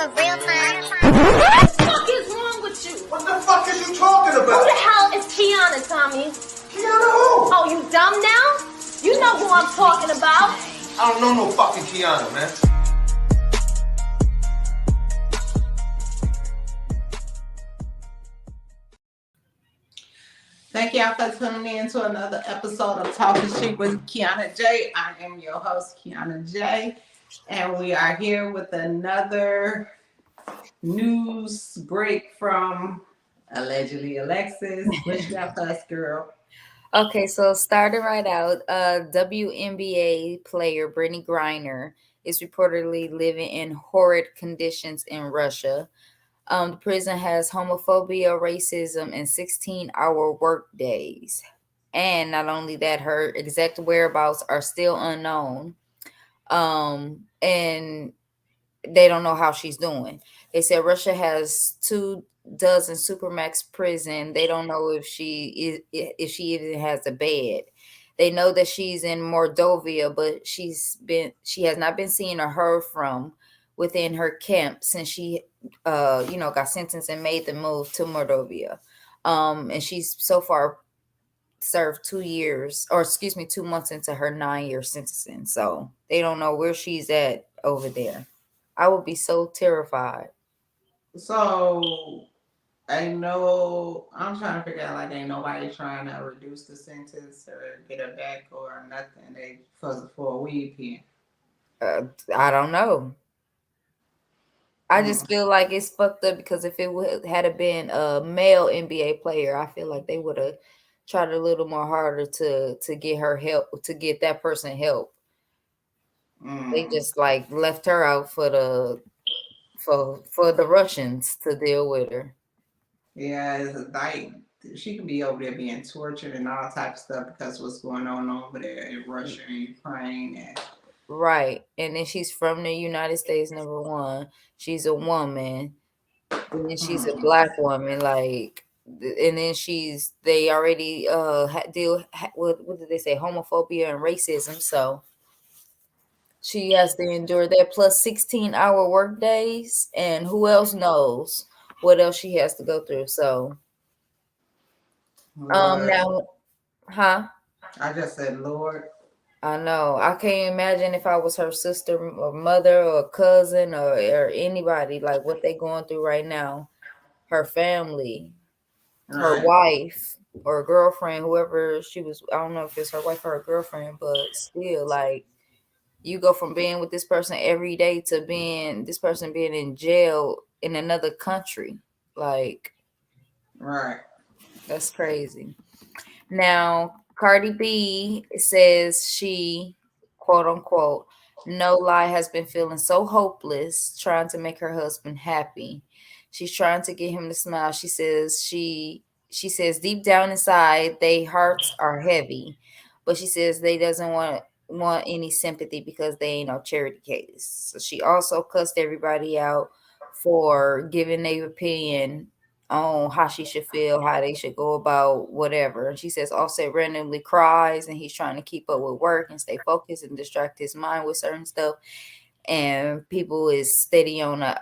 What the fuck is wrong with you? What the fuck is you talking about? Who the hell is Kianna, Tommy? Kianna who? Oh, you dumb now? You know who I'm talking about. I don't know no fucking Kianna, man. Thank y'all for tuning in to another episode of Talking Shit with Kianna J. I am your host, Kianna J. And we are here with another news break from allegedly Alexis. What you got for us, girl? Okay, so starting right out, WNBA player Brittany Griner is reportedly living in horrid conditions in Russia. The prison has homophobia, racism, and 16-hour work days. And not only that, her exact whereabouts are still unknown. And they don't know how she's doing. They said Russia has 24 supermax prison. They don't know if she even has a bed. They know that she's in Mordovia, but she has not been seen or heard from within her camp since she got sentenced and made the move to Mordovia. And she's so far served 2 months into her 9-year sentencing. So they don't know where she's at over there. I would be so terrified. So I'm trying to figure out, like, ain't nobody trying to reduce the sentence or get her back or nothing. They for a weed pen. I don't know. I just feel like it's fucked up because if it had been a male NBA player, I feel like they would have tried a little more harder to get her help, to get that person help. They just like left her out for the Russians to deal with her. Yeah, it's like she could be over there being tortured and all types of stuff because of what's going on over there in Russia and Ukraine. And right. And then she's from the United States, number one. She's a woman. And then she's a black woman, like, and then they already deal with, what did they say, homophobia and racism. So she has to endure that plus 16-hour work days, and who else knows what else she has to go through. So now, I just said, Lord. I know. I can't imagine if I was her sister or mother or cousin or anybody, like what they going through right now. Her family, her wife or girlfriend, whoever she was. I don't know if it's her wife or her girlfriend, but still, like, you go from being with this person every day to this person being in jail in another country. Like, right. That's crazy. Now, Cardi B says she, quote unquote, no lie, has been feeling so hopeless trying to make her husband happy. She's trying to get him to smile. She says deep down inside, their hearts are heavy, but she says they doesn't want any sympathy because they ain't no charity case. So she also cussed everybody out for giving their opinion on how she should feel, how they should go about whatever. And she says Offset randomly cries and he's trying to keep up with work and stay focused and distract his mind with certain stuff. And people is steady on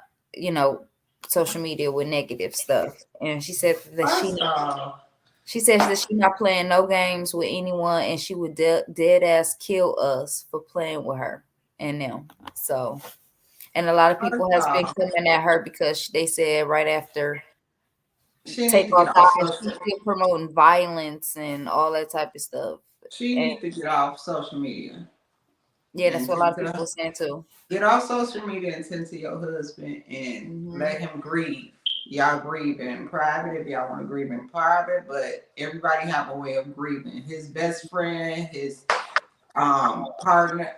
social media with negative stuff. And she said that she says that she's not playing no games with anyone, and she would dead ass kill us for playing with her and them. So, and a lot of people has been coming at her because they said right after Take Off Time, she's still promoting violence and all that type of stuff. She needs to get off social media. Yeah, that's what a lot of people are saying too. Get off social media and send to your husband and let him grieve. Y'all grieve in private if y'all want to grieve in private, but everybody have a way of grieving. His best friend, his partner,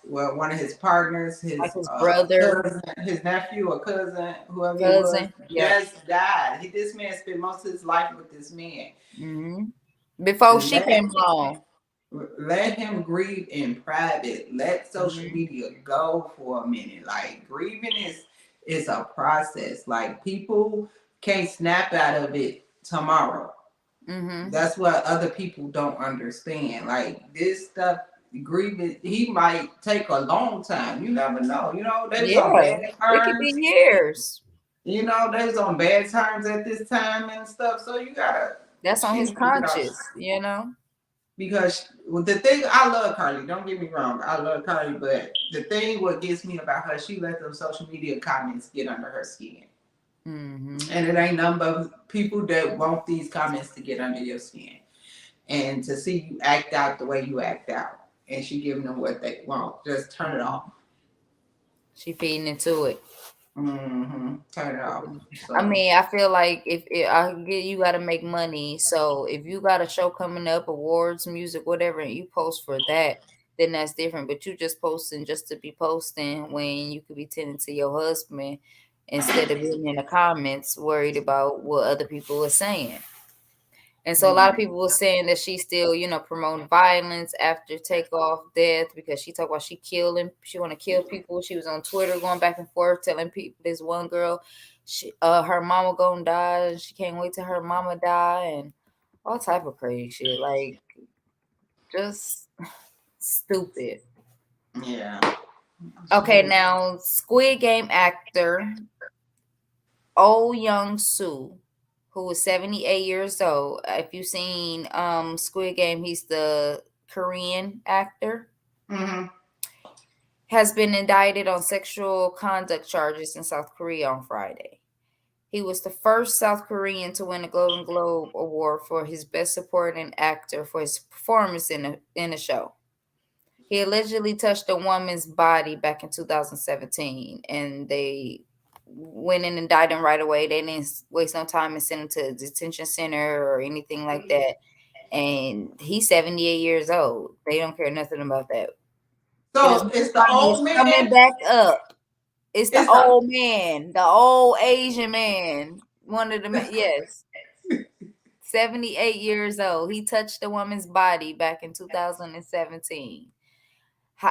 one of his partners, his brother, cousin, his nephew or cousin, whoever he was, just died. This man spent most of his life with this man. Before she came along. Let him grieve in private. Let social media go for a minute. Like, grieving is a process. Like, people can't snap out of it tomorrow. That's what other people don't understand. Like, this stuff grieving. He might take a long time. You never know. They was on Yeah, bad it could be terms. years. They was on bad terms at this time and stuff. So you gotta. That's on She his need to get off. conscience. Because the thing, I love Carly. Don't get me wrong, I love Carly, but the thing what gets me about her, she let them social media comments get under her skin, and it ain't nothing but people that want these comments to get under your skin, and to see you act out the way you act out, and she giving them what they want. Just turn it off. She feeding into it. Turn it off. I So mean, I feel like if I get you got to make money. So if you got a show coming up, awards, music, whatever, and you post for that, then that's different. But you just posting just to be posting when you could be tending to your husband instead of being in the comments worried about what other people are saying. And so a lot of people were saying that she's still, promoting violence after Takeoff death because she talked about she want to kill people. She was on Twitter going back and forth telling people this one girl, her mama gonna die and she can't wait till her mama die and all type of crazy shit. Like just stupid. yeah. Okay, now Squid Game actor Oh Young Soo, who was 78 years old. If you've seen Squid Game, he's the Korean actor. Has been indicted on sexual conduct charges in South Korea on Friday. He was the first South Korean to win a Golden Globe Award for his Best Supporting Actor for his performance in the show. He allegedly touched a woman's body back in 2017, and they went in and indicted him right away. They didn't waste no time and send him to a detention center or anything like that. And he's 78 years old. They don't care nothing about that. So it's the old man coming back up. It's the old man, the old Asian man. One of the yes. 78 years old. He touched a woman's body back in 2017.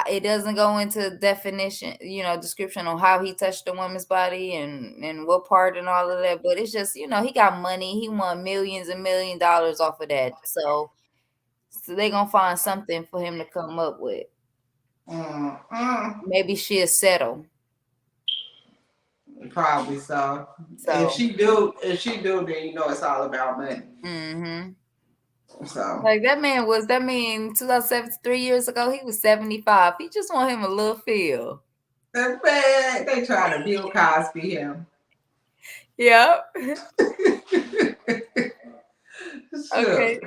It doesn't go into definition, description on how he touched a woman's body and what part and all of that. But it's just, he got money. He won millions and $1 million off of that. So they're going to find something for him to come up with. Maybe she'll settle. Probably so. If she do, then it's all about money. So like that man 2007, 3 years ago, he was 75. He just want him a little feel. That's bad. They try to Bill Cosby him. Yep. Okay.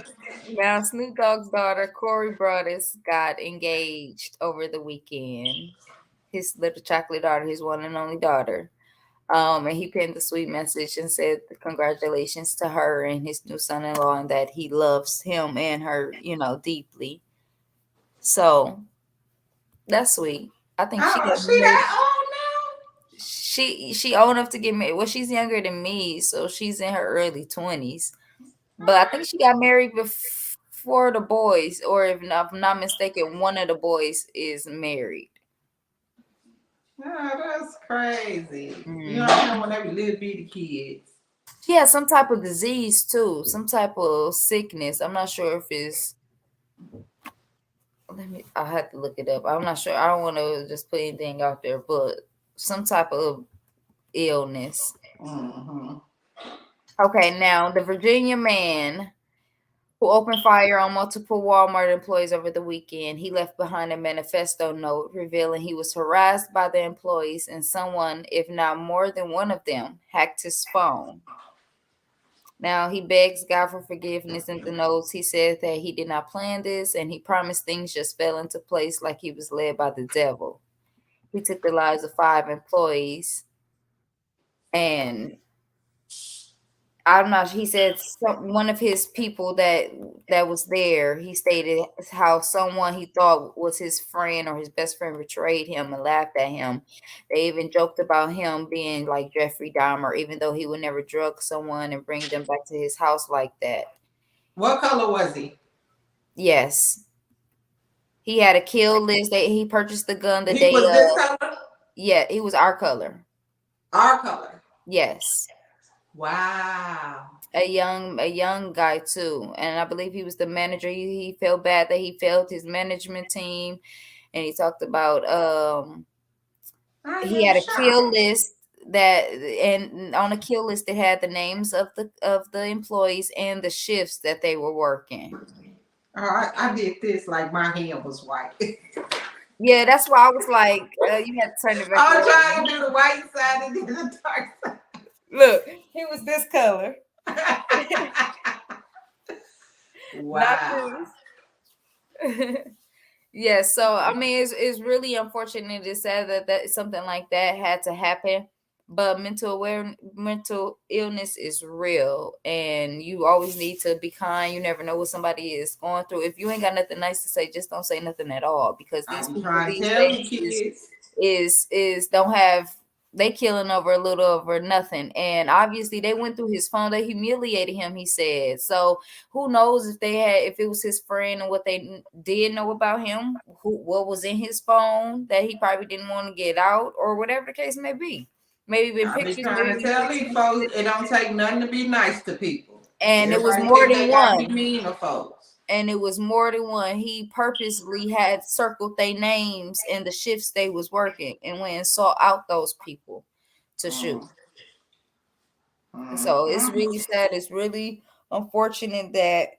Now Snoop Dogg's daughter, Corey Broadus, got engaged over the weekend. His little chocolate daughter, his one and only daughter. And he penned a sweet message and said congratulations to her and his new son-in-law and that he loves him and her, deeply. So that's sweet. I think she that old now? She old enough to get married. Well, she's younger than me, so she's in her early 20s. But I think she got married before the boys, or if I'm not mistaken, one of the boys is married. Oh, that's crazy. You know when they were little bitty kids. Yeah, some type of disease too, some type of sickness. I'm not sure if it's. I have to look it up. I'm not sure. I don't want to just put anything out there, but some type of illness. Okay, now the Virginia man who opened fire on multiple Walmart employees over the weekend. He left behind a manifesto note revealing he was harassed by the employees and someone, if not more than one of them, hacked his phone. Now he begs God for forgiveness in the notes. He said that he did not plan this and he promised things just fell into place like he was led by the devil. He took the lives of 5 employees and I'm not. He said one of his people that was there. He stated how someone he thought was his friend or his best friend betrayed him and laughed at him. They even joked about him being like Jeffrey Dahmer, even though he would never drug someone and bring them back to his house like that. What color was he? Yes, he had a kill list. He purchased the gun the day. He was this color. Yeah, he was our color. Our color. Yes. Wow. A young guy too, and I believe he was the manager. He felt bad that he failed his management team, and he talked about I he am had a kill shocked. list that, and on the kill list it had the names of the employees and the shifts that they were working. Oh, I did this like my hand was white. Yeah, that's why I was like, you had to turn it back I was trying around. to do the white side and then the dark Look, he was this color, side. not Wow. this. Yeah, so I mean, it's really unfortunate. It's sad that something like that had to happen. But mental illness is real, and you always need to be kind. You never know what somebody is going through. If you ain't got nothing nice to say, just don't say nothing at all. Because these I'm people trying to these tell you, days is kids. is don't have, they killing over a little over nothing. And obviously they went through his phone. They humiliated him, he said. So who knows if they had, if it was his friend and what they did know about him, what was in his phone that he probably didn't want to get out, or whatever the case may be. Maybe been I be pictures, trying maybe to been tell these folks it don't take nothing to be nice to people. and it was Everybody more think than they gotta be one. mean to folks. And it was more than one. He purposely had circled their names and the shifts they was working, and went and sought out those people to shoot. Mm, mm, So it's mm. really sad. It's really unfortunate that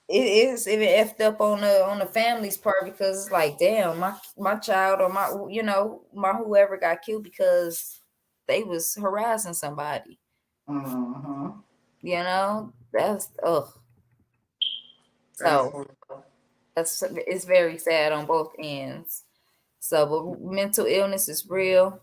it is even effed up on the family's part, because it's like, damn, my child, or my, my whoever got killed because they was harassing somebody. Mhm. That's ugh. That's So that's, it's very sad on both ends. So, but mental illness is real,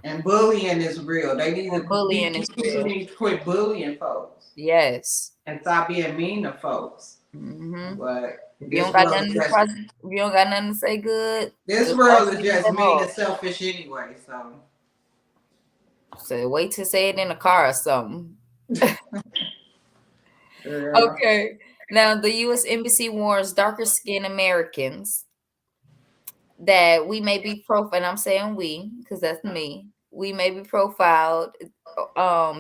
and bullying is real. They need and to be bullying is people real. need to quit bullying folks Yes. and stop being mean to folks. Hmm. But If you don't this got world is nothing to just if you don't got nothing to say good, this just world don't is say it just at mean and all. selfish anyway. So So wait to say it in a car or something. yeah. Okay. Now the U.S. Embassy warns darker skinned Americans that we may be profiled, and I'm saying we, because that's me. We may be profiled,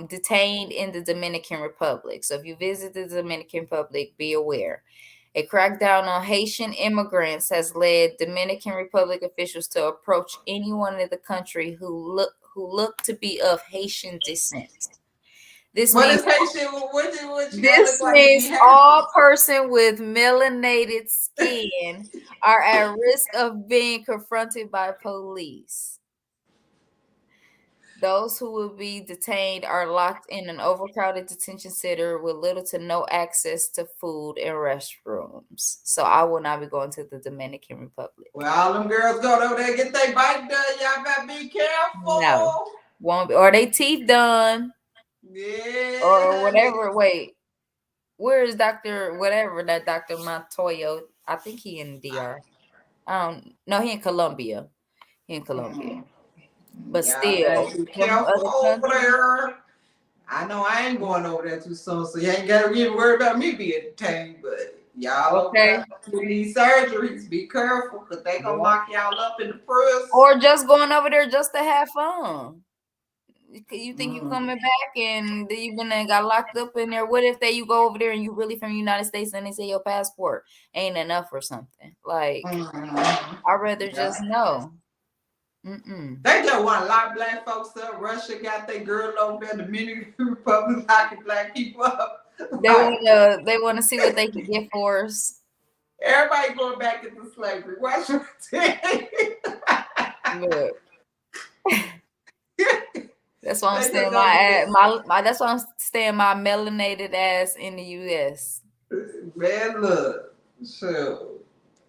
detained in the Dominican Republic. So if you visit the Dominican Republic, be aware. A crackdown on Haitian immigrants has led Dominican Republic officials to approach anyone in the country who look to be of Haitian descent. This What means is Haitian? What you gotta look this like to be means Haitian? all person with melanated skin are at risk of being confronted by police. Those who will be detained are locked in an overcrowded detention center with little to no access to food and restrooms. So I will not be going to the Dominican Republic. Well, all them girls go over there and get their bite done. Y'all better be No, careful. won't be, or they teeth done, or Yeah, whatever. Wait, where is Doctor whatever that Doctor Montoya? I think he in DR. I don't know. He in Colombia. He in Colombia. But y'all better still, be them careful other over countries. there. I know I ain't going over there too soon, so you ain't got to even worry about me being detained. But y'all over Okay. there with these surgeries, be careful, because they going to Yep. lock y'all up in the press. Or just going over there just to have fun. You think you Mm. coming back and then you been and got locked up in there? What if you go over there and you really from the United States and they say your passport ain't enough or something? Like, Mhm. I'd rather just Yeah. know. Mm-mm. They just want to lock black folks up. Russia got their girl over there. The Dominican Republic locking black people up. Like, They wanna see what they can get for us. everybody going back into slavery. Watch your thing. Look, that's why I'm They just staying gonna be that's why I'm staying my melanated ass in the US. man. Look, sure.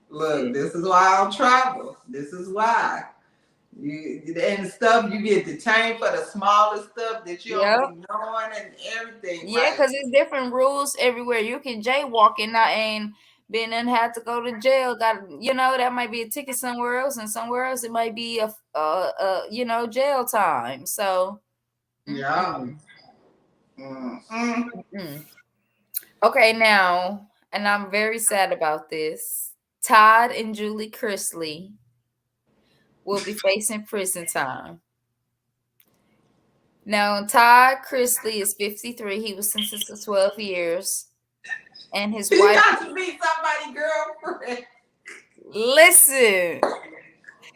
Look, Shit. this is why I don't travel. This is why. You and stuff you get detained for the smallest stuff that you don't Yep. be knowing and everything. Yeah, Like, because it's different rules everywhere. You can jaywalk and not ain't been and had to go to jail. That might be a ticket somewhere else, and somewhere else it might be jail time. So, yeah. mm-mm, Mm-mm. mm-mm. Okay, now, and I'm very sad about this. Todd and Julie Chrisley will be facing prison time. Now, Todd Chrisley is 53. He was sentenced to 12 years. And his He wife. got to be somebody's girlfriend. Listen.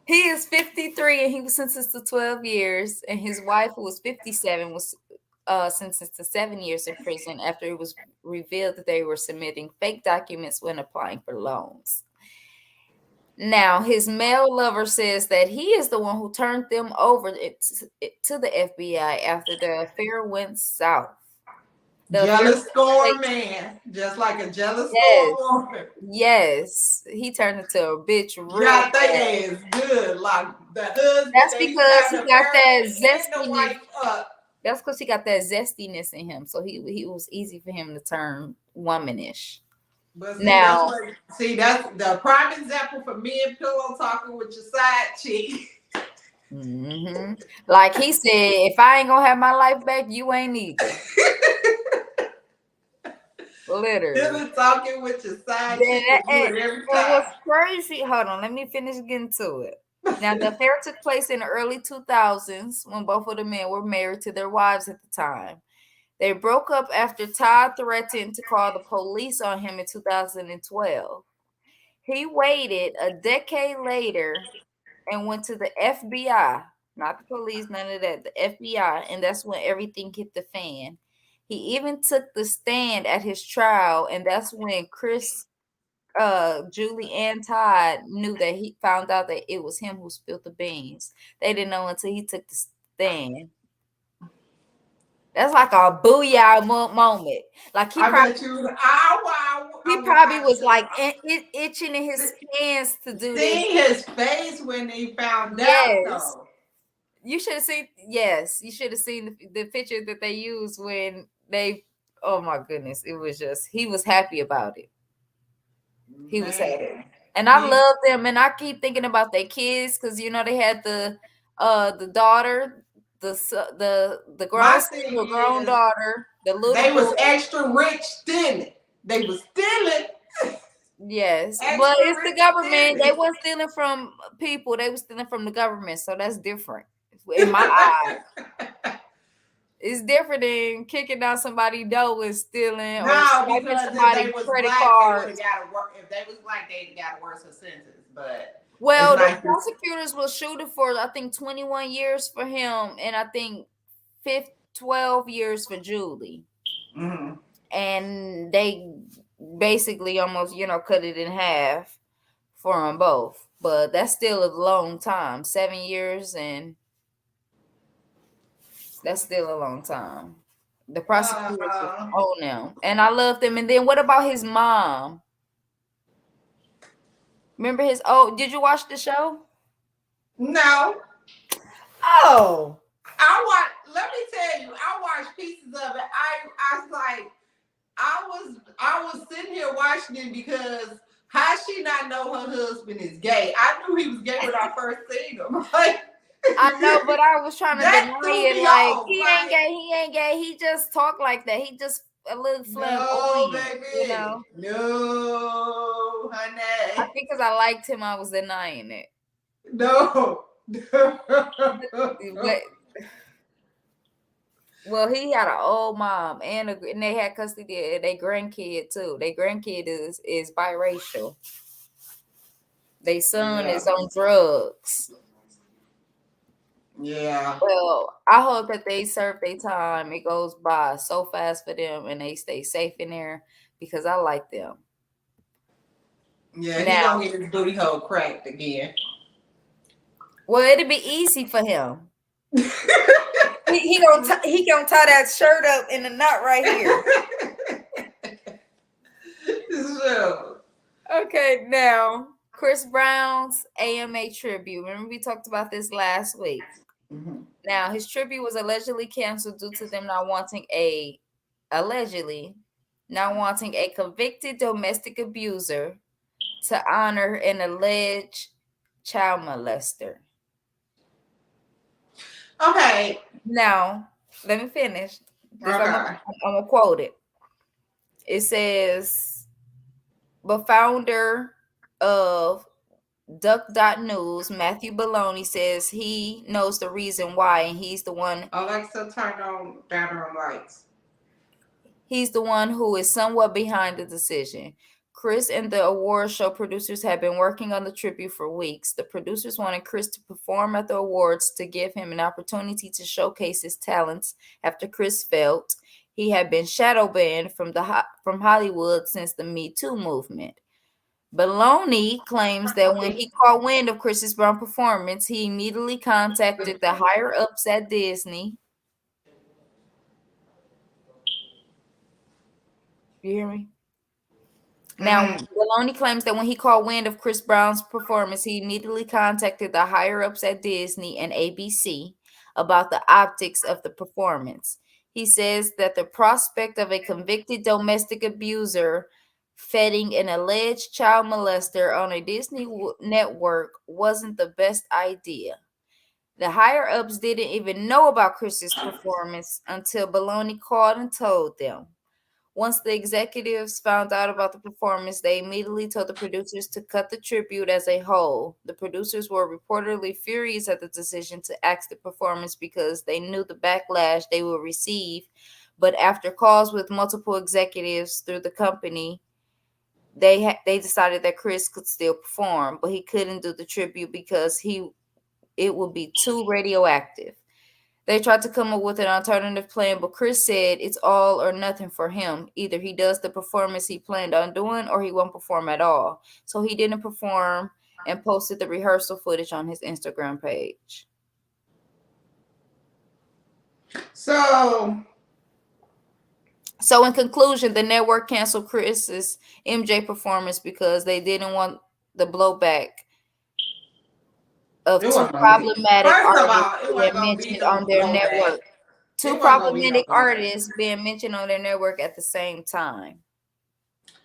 He is 53 and he was sentenced to 12 years. And his wife, who was 57, was sentenced to 7 years in prison after it was revealed that they were submitting fake documents when applying for loans. Now, his male lover says that he is the one who turned them over to the FBI after the affair went south. Jealous score man, just like a jealous Yes. score woman. Yes, he turned into a bitch real God, fast. they is good. Like the husband. That's because he got that the zestiness. wife up. That's because he got that zestiness in him, so he was easy for him to turn womanish. But see, Now, that's the prime example for me and pillow talking with your side chick. mm-hmm. Like he said, if I ain't gonna have my life back, you ain't either. Literally. Pillow talking with your side chick. Every time. What's crazy? Hold on, let me finish getting to it. Now, the affair took place in the early 2000s when both of the men were married to their wives at the time. They broke up after Todd threatened to call the police on him in 2012. He waited a decade later and went to the FBI, not the police, none of that, the FBI, and that's when everything hit the fan. He even took the stand at his trial, and that's when Julie and Todd knew that he found out that it was him who spilled the beans. They didn't know until he took the stand. That's like a booyah moment. Like he probably was like itching in his pants to do this. See his face when he found out. Though. You should have seen. Yes, you should have seen the picture that they used when they. Oh my goodness! It was just he was happy about it. He was happy, and I love them. And I keep thinking about their kids because you know they had the daughter. The grown daughter, the little they was extra rich stealing. They was stealing. Yes, but it's the government. They weren't stealing from people. They were stealing from the government. So that's different in my eyes. It's different than kicking down somebody's door and stealing or swiping somebody's credit card. If they was black, they got a worse sentence. But well, the prosecutors were shooting for I think 21 years for him, and I think 12 years for Julie. Mm-hmm. And they basically almost cut it in half for them both. But that's still a long time, 7 years, and that's still a long time. The prosecutors own them, and I love them. And then what about his mom? Remember his? Oh, did you watch the show? No. Oh, let me tell you, I watched pieces of it. I was like, I was sitting here watching it because how she not know her husband is gay? I knew he was gay when I first seen him. I know, but I was trying to deny it. Like he ain't gay. He ain't gay. He just talk like that. He just a little flamboyant. No, baby. No, honey. I think because I liked him, I was denying it. No. Well, he had an old mom and they had custody of their grandkid too. Their grandkid is biracial. Their son is on drugs. Yeah. Well, I hope that they serve their time. It goes by so fast for them and they stay safe in there because I like them. Yeah, he's gonna get his booty hole cracked again. Well, it'll be easy for him. he gonna tie that shirt up in the knot right here. So. Okay, now Chris Brown's AMA tribute. Remember we talked about this last week. Mm-hmm. Now his tribute was allegedly canceled due to them not wanting a convicted domestic abuser to honor an alleged child molester. Okay. Now, let me finish. Okay. I'm going to quote it. It says, the founder of Duck.News, Matthew Baloney says he knows the reason why, and Alexa, turn on bathroom lights. he's the one who is somewhat behind the decision. Chris and the award show producers have been working on the tribute for weeks. The producers wanted Chris to perform at the awards to give him an opportunity to showcase his talents after Chris felt he had been shadow banned from Hollywood since the Me Too movement. Baloney claims that when he caught wind of Chris Brown's performance, he immediately contacted the higher ups at Disney. You hear me? Now, Baloney claims that when he caught wind of Chris Brown's performance, he immediately contacted the higher ups at Disney and ABC about the optics of the performance. He says that the prospect of a convicted domestic abuser feting an alleged child molester on a Disney network wasn't the best idea. The higher ups didn't even know about Chris's performance until Baloney called and told them. Once the executives found out about the performance, they immediately told the producers to cut the tribute as a whole. The producers were reportedly furious at the decision to axe the performance because they knew the backlash they would receive. But after calls with multiple executives through the company, they decided that Chris could still perform, but he couldn't do the tribute because it would be too radioactive. They tried to come up with an alternative plan, but Chris said it's all or nothing for him. Either he does the performance he planned on doing or he won't perform at all. So he didn't perform and posted the rehearsal footage on his Instagram page. So in conclusion, the network canceled Chris's MJ performance because they didn't want the blowback of two problematic artists being mentioned on their network. Two problematic artists being mentioned on their network at the same time.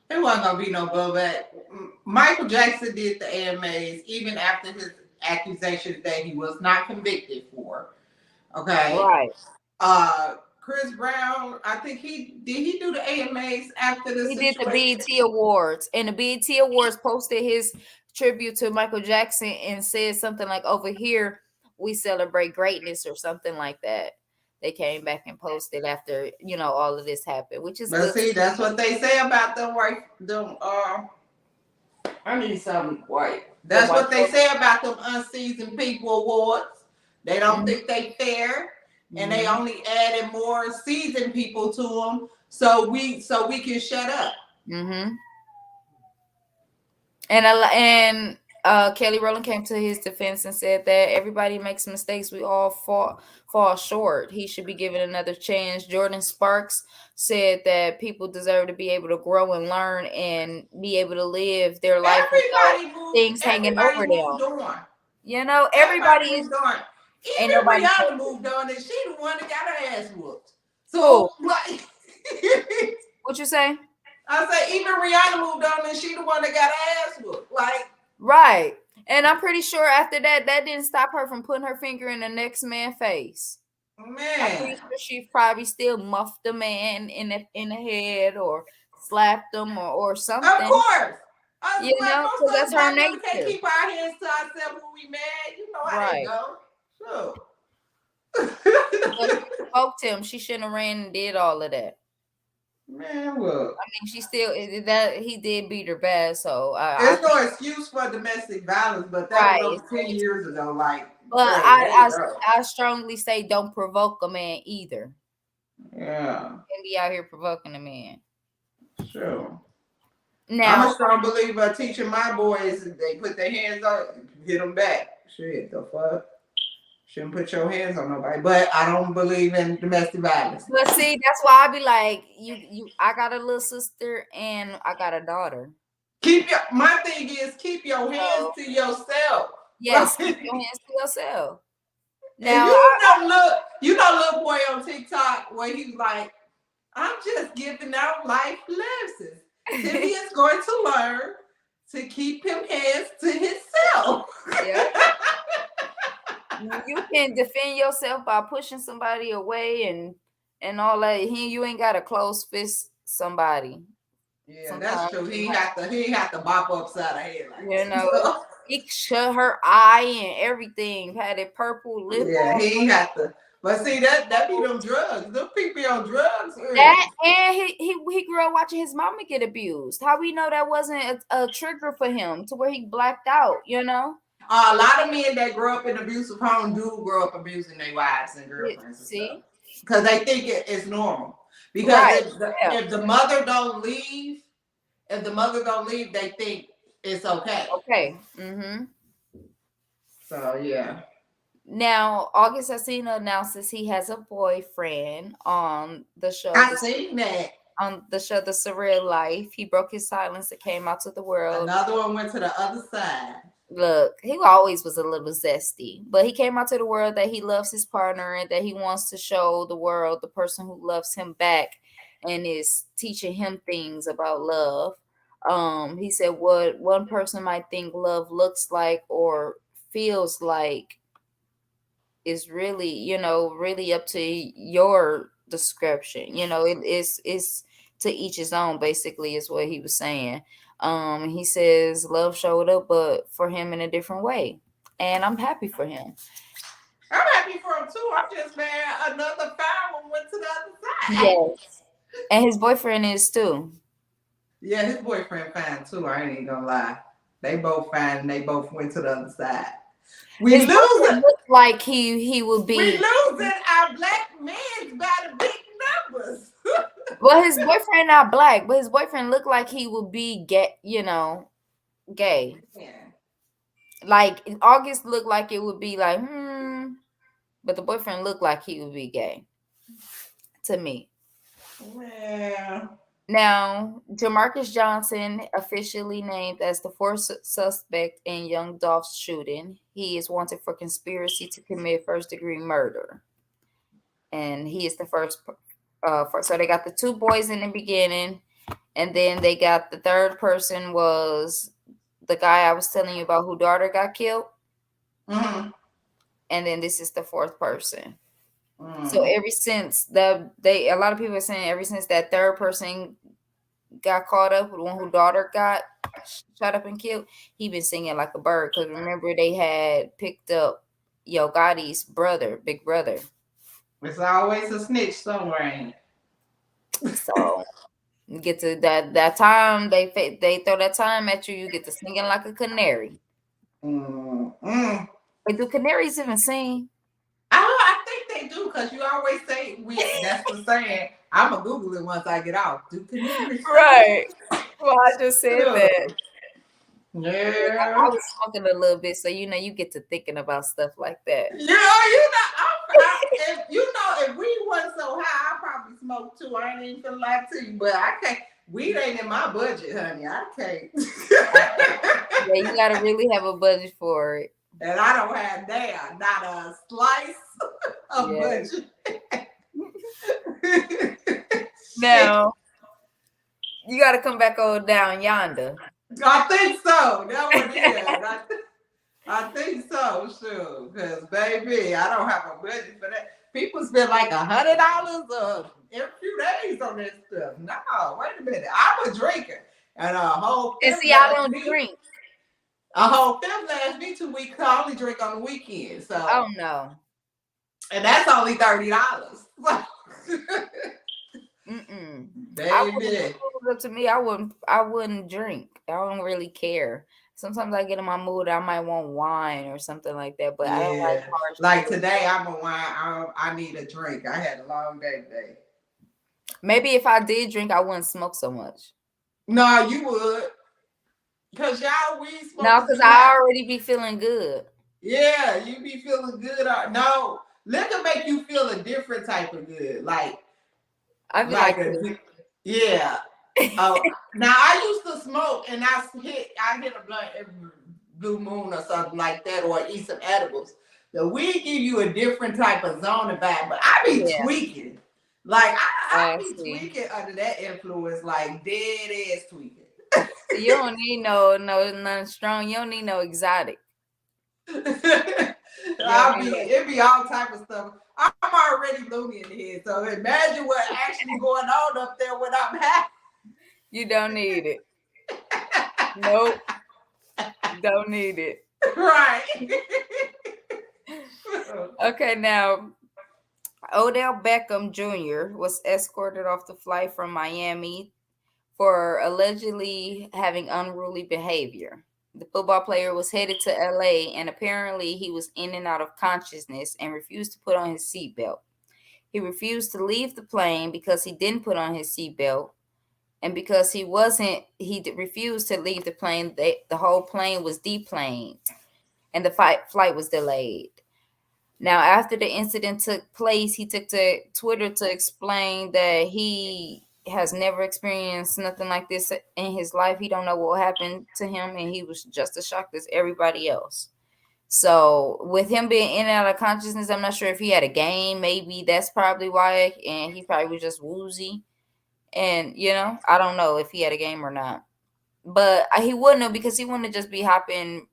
It wasn't gonna be no blowback. Michael Jackson did the AMAs even after his accusations that he was not convicted for. Okay. Right. Chris Brown, I think he do the AMAs after the He did the BET Awards, and the BET Awards posted his tribute to Michael Jackson and said something like, "Over here, we celebrate greatness," or something like that. They came back and posted after all of this happened, which is good. See, that's what they say about them white. I need something white. That's what they say about them unseasoned people awards. They don't think they fair, and they only added more seasoned people to them, so we can shut up. And Kelly Rowland came to his defense and said that everybody makes mistakes. We all fall short. He should be given another chance. Jordan Sparks said that people deserve to be able to grow and learn and be able to live their life without things hanging over them. Everybody is on. Even Rihanna moved on, and she the one that got her ass whooped. So, what you say? I say even Rihanna moved on, and she the one that got her ass whooped. Right. And I'm pretty sure after that didn't stop her from putting her finger in the next man's face. Man, I'm pretty sure she probably still muffed the man in the head or slapped him or something. Of course. Because that's her nature. We can't keep our hands to ourselves when we mad. How they go. Sure. But she provoked him. She shouldn't have ran and did all of that. Man, look. I mean, she still he did beat her bad, so there's no excuse for domestic violence, but that was 10 years ago. But I strongly say don't provoke a man either. Yeah, and be out here provoking a man. Sure. Now I'm a strong believer of teaching my boys if they put their hands on, hit them back. Shit, the fuck. Shouldn't put your hands on nobody, but I don't believe in domestic violence. But see, that's why I be like, I got a little sister and I got a daughter. My thing is keep your hands to yourself. Yes, keep your hands to yourself. Now little boy on TikTok where he's like, I'm just giving out life lessons. Timmy is going to learn to keep him hands to himself. Yeah. You can defend yourself by pushing somebody away and all that. You ain't got to close fist somebody. Yeah, sometimes that's true. He have to bop upside the head. He shut her eye and everything. Had a purple lip Yeah, on. he ain't got the. But see that be them drugs. Them people be on drugs early. That and he grew up watching his mama get abused. How we know that wasn't a trigger for him to where he blacked out? You know. A lot of men that grow up in abusive homes do grow up abusing their wives and girlfriends and stuff See, because they think it's normal. Because right? if the mother don't leave, they think it's okay. Okay. Mm-hmm. So yeah. Now, August Asina announces he has a boyfriend on the show. I seen that. On the show, The Surreal Life. He broke his silence and came out to the world. Another one went to the other side. Look, he always was a little zesty, but he came out to the world that he loves his partner and that he wants to show the world the person who loves him back and is teaching him things about love. He said what one person might think love looks like or feels like is really, really up to your description. It's to each his own, basically, is what he was saying. He says love showed up, but for him in a different way. And I'm happy for him. I'm happy for him too. I'm just mad another foul one went to the other side. Yes. And his boyfriend is too. Yeah, his boyfriend fine too. I ain't even gonna lie. They both fine and they both went to the other side. We losing. Looked like he would be. We losing our black men by the big numbers. Well, his boyfriend not black, but his boyfriend looked like he would be gay. Gay. Yeah. Like August looked like it would be like but the boyfriend looked like he would be gay. To me. Yeah. Now, Jamarcus Johnson, officially named as the fourth suspect in Young Dolph's shooting. He is wanted for conspiracy to commit first-degree murder. And he is the first. So they got the two boys in the beginning, and then they got the third person was the guy I was telling you about whose daughter got killed. Mm-hmm. And then this is the fourth person. So ever since a lot of people are saying ever since that third person got caught up with the one whose daughter got shot up and killed, he been singing like a bird. Because remember they had picked up Yo Gotti's brother, big brother. It's always a snitch somewhere, ain't it? So you get to that time they throw that time at you. You get to singing like a canary. Mm-hmm. Wait, do canaries even sing? I think they do because you always say that's the saying. I'm gonna Google it once I get off. Do canaries sing? Right. Well, I just said that. Yeah. I was smoking a little bit, so you get to thinking about stuff like that. If weed wasn't so high, I probably smoke too. I ain't even gonna lie to you, but I can't. Weed ain't in my budget, honey. I can't. Yeah, you gotta really have a budget for it. And I don't have not a slice of budget. Now, you gotta come back on down yonder. I think so. That one is. I think so, sure. Because, baby, I don't have a budget for that. People spend like $100 every few days on this stuff. No, wait a minute. I'm a drinker. And a whole And see, I don't drink. A whole fifth lasts me 2 weeks. I only drink on the weekend. So. Oh, no. And that's only $30. Baby. Up to me, I wouldn't drink. I don't really care. Sometimes I get in my mood, I might want wine or something like that, but I don't like harsh. Like today, I'm a wine. I need a drink. I had a long day today. Maybe if I did drink, I wouldn't smoke so much. No, you would. Because y'all weed smoke. No, because I already be feeling good. Yeah, you be feeling good. No, liquor make you feel a different type of good. Like, I feel like yeah. Now I used to smoke and I hit a blunt every blue moon or something like that, or eat some edibles. The weed give you a different type of zone and vibe, but I be tweaking. Like I be tweaking under that influence, like dead ass tweaking. You don't need no nothing strong. You don't need no exotic. It be all type of stuff. I'm already loony in the head, so imagine what actually going on up there when I'm happy. You don't need it. Nope. Don't need it. Right. Okay, now Odell Beckham Jr. was escorted off the flight from Miami for allegedly having unruly behavior. The football player was headed to LA and apparently he was in and out of consciousness and refused to put on his seatbelt. He refused to leave the plane because he didn't put on his seatbelt. And because refused to leave the plane, the whole plane was deplaned and the flight was delayed. Now, after the incident took place, he took to Twitter to explain that he has never experienced nothing like this in his life. He don't know what happened to him, and he was just as shocked as everybody else. So, with him being in and out of consciousness, I'm not sure if he had a game. Maybe that's probably why, and he probably was just woozy. And I don't know if he had a game or not, but he wouldn't have because he wouldn't just be hopping.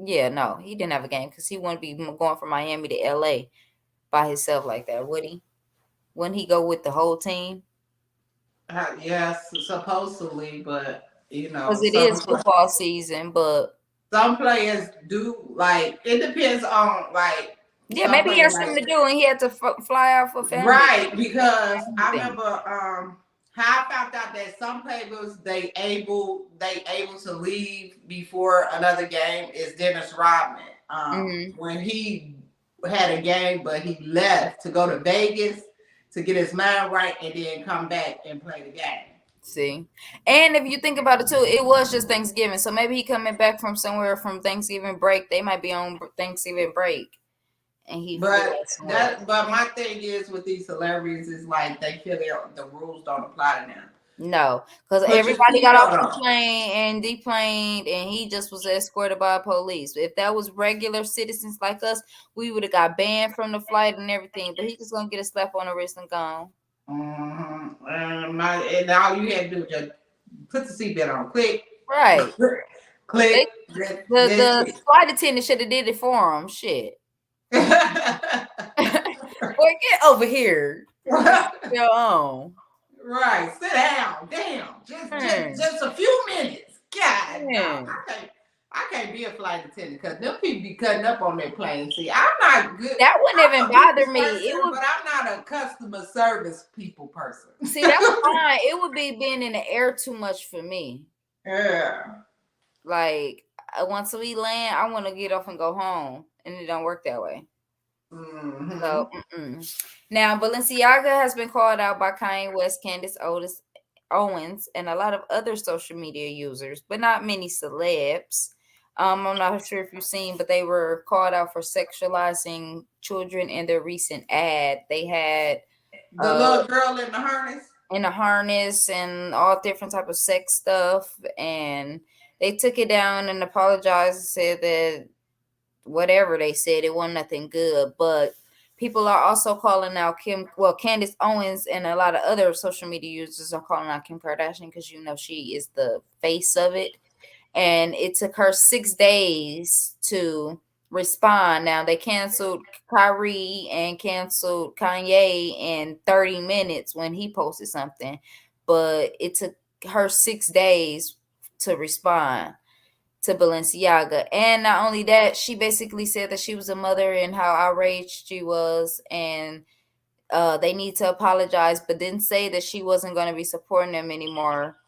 Yeah, no, he didn't have a game because he wouldn't be going from Miami to LA by himself like that, would he? Wouldn't he go with the whole team? Yes, supposedly, but Because it is football season, but some players do, like, it depends on, like, yeah, some maybe he had players, something like, to do and he had to fly out for right, because I thing. remember how I found out that some players they able to leave before another game is Dennis Rodman. When he had a game, but he left to go to Vegas to get his mind right and then come back and play the game. See, and if you think about it too, it was just Thanksgiving, so maybe he coming back from somewhere from Thanksgiving break. They might be on Thanksgiving break, and he. But my thing is with these celebrities is like they feel the rules don't apply to them. No, because everybody got off the plane and deplaned, and he just was escorted by police. If that was regular citizens like us, we would have got banned from the flight and everything. But he just gonna get a slap on the wrist and gone. And all you had to do was just put the seatbelt on, click. Right. Click. The flight attendant should have did it for him. Shit. Boy, get over here. Your own. Right, sit down. Damn, just a few minutes. God, no, I can't be a flight attendant because them people be cutting up on their plane. See, I'm not good. That wouldn't even bother me. But I'm not a customer service people person. See, that's fine. It would be being in the air too much for me. Yeah. Like once we land, I want to get off and go home, and it don't work that way. So, now Balenciaga has been called out by Kanye West, Candace Owens, and a lot of other social media users, but not many celebs. I'm not sure if you've seen, but they were called out for sexualizing children in their recent ad. They had the little girl in the harness. In a harness and all different type of sex stuff, and they took it down and apologized and said that whatever they said, it wasn't nothing good. But people are also calling out Candace Owens and a lot of other social media users are calling out Kim Kardashian because she is the face of it. And it took her 6 days to respond. Now they canceled Kyrie and canceled Kanye in 30 minutes when he posted something, but it took her 6 days to respond to Balenciaga. And not only that, she basically said that she was a mother and how outraged she was, and they need to apologize, but didn't say that she wasn't going to be supporting them anymore.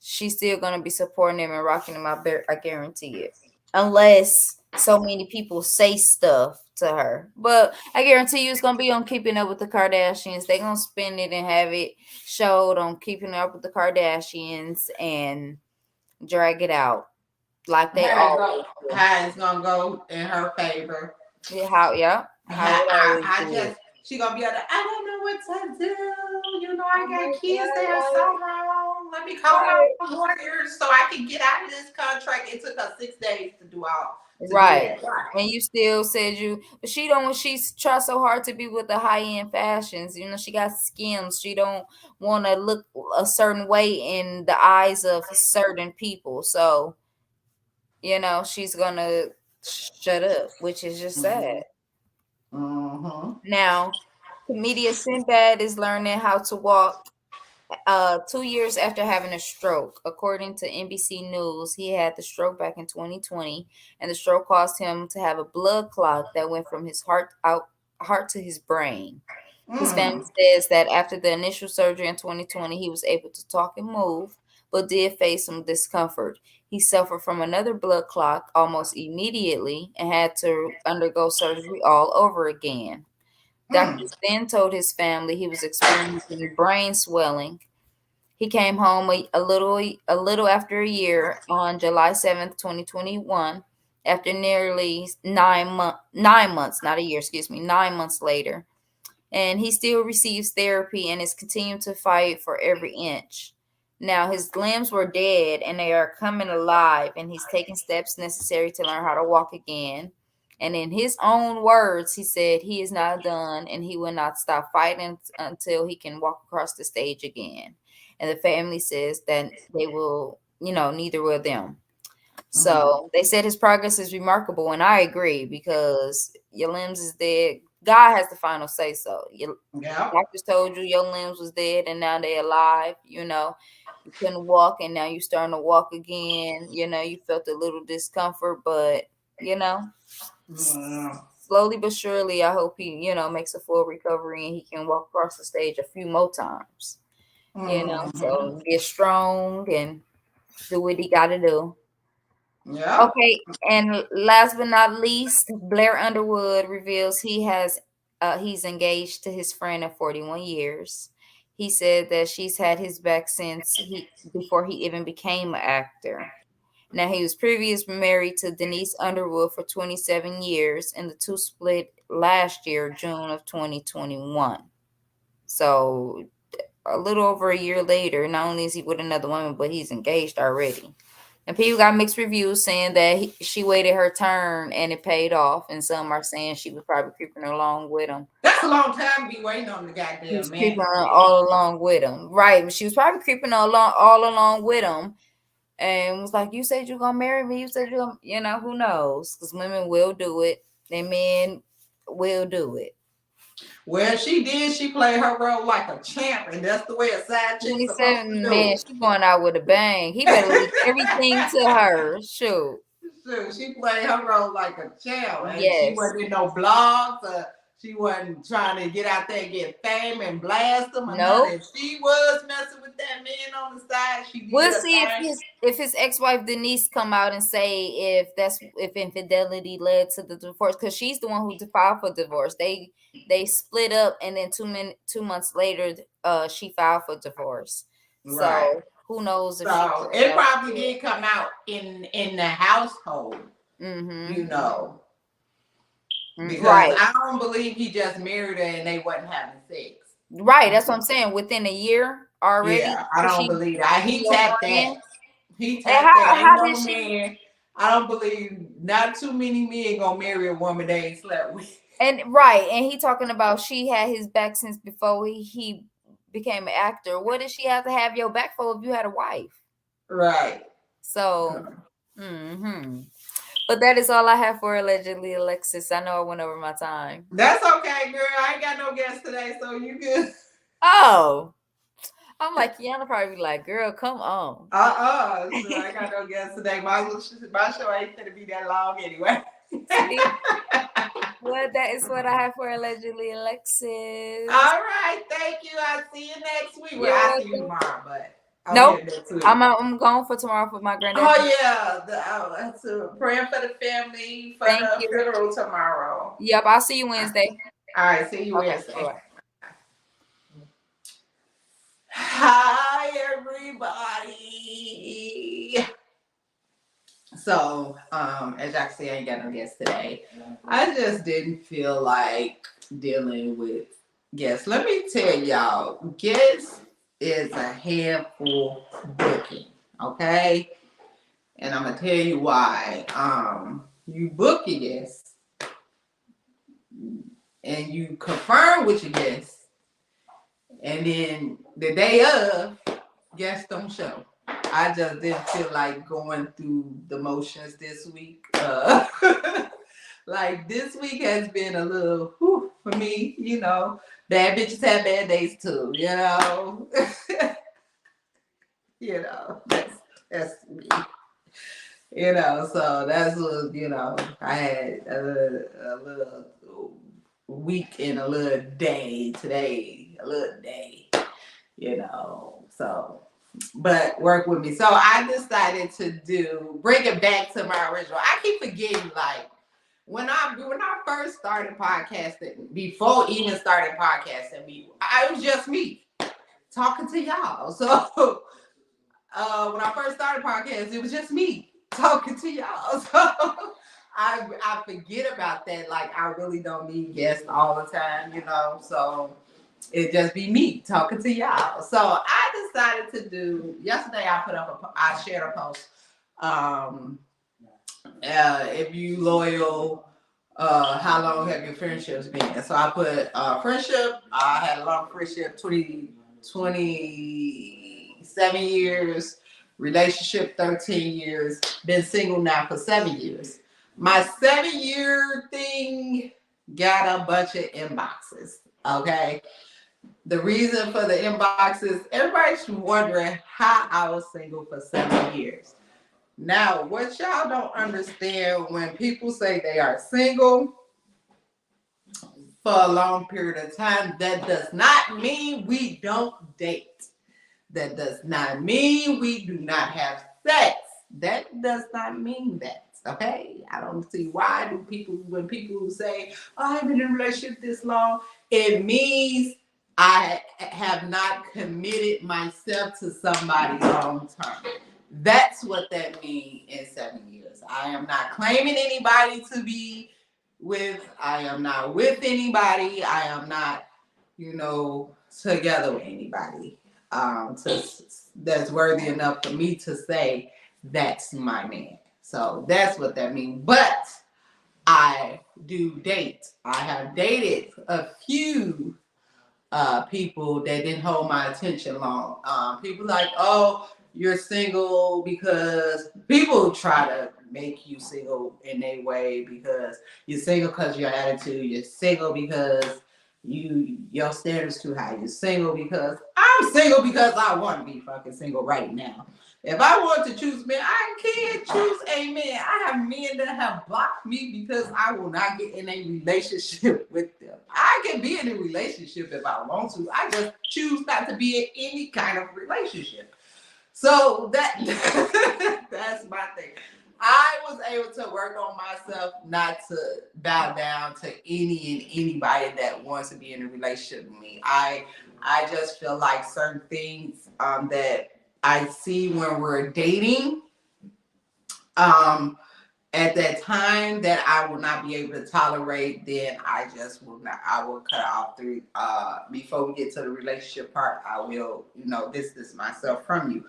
She's still going to be supporting them and rocking them. I guarantee it. Unless so many people say stuff to her. But I guarantee you it's going to be on Keeping Up with the Kardashians. They're going to spin it and have it showed on Keeping Up with the Kardashians and drag it out. Like they always do. How it's going to go in her favor. Yeah. She gonna be able to, I don't know what to do. I got kids that are so wrong. Let me call out the lawyers so I can get out of this contract. It took her 6 days to do all. Right. And you still said but she don't, when she tries so hard to be with the high-end fashions, she got skims. She don't want to look a certain way in the eyes of certain people. So, she's gonna shut up, which is just sad. Now, comedian Sinbad is learning how to walk 2 years after having a stroke. According to NBC News, he had the stroke back in 2020, and the stroke caused him to have a blood clot that went from his heart to his brain. His family says that after the initial surgery in 2020, he was able to talk and move, but did face some discomfort. He suffered from another blood clot almost immediately and had to undergo surgery all over again. Doctors then told his family he was experiencing brain swelling. He came home a little after a year on July 7th, 2021, after nearly 9 months, not a year, excuse me, 9 months later. And he still receives therapy and is continuing to fight for every inch. Now his limbs were dead and they are coming alive, and he's taking steps necessary to learn how to walk again. And in his own words, he said he is not done and he will not stop fighting until he can walk across the stage again. And the family says that they will, neither will them. So they said his progress is remarkable, and I agree because your limbs is dead. God has the final say so. Your doctors told you your limbs was dead and now they're alive. You couldn't walk and now you're starting to walk again. You felt a little discomfort, but slowly but surely, I hope he, makes a full recovery and he can walk across the stage a few more times. So get strong and do what he got to do. Yeah. Okay, and last but not least, Blair Underwood reveals he's engaged to his friend of 41 years. He said that she's had his back since before he even became an actor. Now he was previously married to Denise Underwood for 27 years, and the two split last year, June of 2021. So a little over a year later, not only is he with another woman, but he's engaged already. And people got mixed reviews saying that she waited her turn and it paid off. And some are saying she was probably creeping along with him. That's a long time to be waiting on the goddamn She was man. creeping all along with him. Right. But she was probably creeping all along with him. And was like, you said you're going to marry me. You said you're going to, who knows? Because women will do it. And men will do it. Well, she did. She played her role like a champ, and that's the way a side chick's supposed to do. Man, she going out with a bang. He better leave everything to her. Shoot. She played her role like a champ, and Yes. she wasn't in no blogs. She wasn't trying to get out there and get fame and blast them. Nope. If she was messing with that man on the side, she did. We'll see if his ex-wife Denise come out and say if infidelity led to the divorce, because she's the one who filed for divorce. They split up, and then 2 months later, she filed for divorce. Right. So who knows if it probably did come out in the household. Mm-hmm. Because right. I don't believe he just married her and they wasn't having sex. Right, that's what I'm saying. Within a year already. Yeah, I don't believe that. He tapped that. He tapped that. Ain't no man. I don't believe not too many men gonna marry a woman they ain't slept with. And he talking about she had his back since before he became an actor. What did she have to have your back for if you had a wife? Right. So, But that is all I have for Allegedly Alexis. I know I went over my time. That's okay, girl. I ain't got no guests today, so you good. Oh. I'm like, Kianna probably be like, girl, come on. So I got no guests today. My show ain't gonna be that long anyway. Well, that is what I have for Allegedly Alexis. All right, thank you. I'll see you next week. Well, I'll see you tomorrow, but nope. I'm going for tomorrow for my granddad. Oh yeah, praying for the family for the funeral tomorrow. Yep, I'll see you Wednesday. All right, see you Wednesday. Bye. Hi everybody. So, as y'all can see, I ain't got no guests today. I just didn't feel like dealing with guests. Let me tell y'all, guests is a handful booking, okay? And I'm gonna tell you why. You book your guests and you confirm with your guests, and then the day of, guests don't show. I just didn't feel like going through the motions this week. Like this week has been a little for me, Bad bitches have bad days too, You know, that's me. You know, so that's what, you know, I had a little week and a little day today, a little day, you know, so, but work with me. So I decided to bring it back to my original. I keep forgetting, like, when I first started podcasting, before even starting podcasting, it was just me talking to y'all. So when I first started podcast, it was just me talking to y'all. So I forget about that. Like I really don't need guests all the time, you know. So it just be me talking to y'all. So I decided to do. Yesterday, I shared a post. If you loyal, how long have your friendships been? So I put friendship. I had a long friendship, 27 years, relationship 13 years, been single now for 7 years. My 7-year thing got a bunch of inboxes. Okay. The reason for the inboxes, everybody's wondering how I was single for 7 years. Now, what y'all don't understand when people say they are single for a long period of time, that does not mean we don't date. That does not mean we do not have sex. That does not mean that. Okay? I don't see why when people say, oh, I've been in a relationship this long, it means I have not committed myself to somebody long term. That's what that means in 7 years. I am not claiming anybody to be with. I am not with anybody. I am not, together with anybody. That's worthy enough for me to say that's my man. So that's what that means. But I do date. I have dated a few people that didn't hold my attention long. People like, oh, you're single because people try to make you single in their way because you're single because your attitude. You're single because your standards too high. You're single because I'm single because I want to be fucking single right now. If I want to choose men, I can choose a man. I have men that have blocked me because I will not get in a relationship with them. I can be in a relationship if I want to. I just choose not to be in any kind of relationship. So that's my thing. I was able to work on myself not to bow down to any and anybody that wants to be in a relationship with me. I just feel like certain things that I see when we're dating, at that time that I will not be able to tolerate, then I just will not. I will cut off before we get to the relationship part. I will, distance myself from you.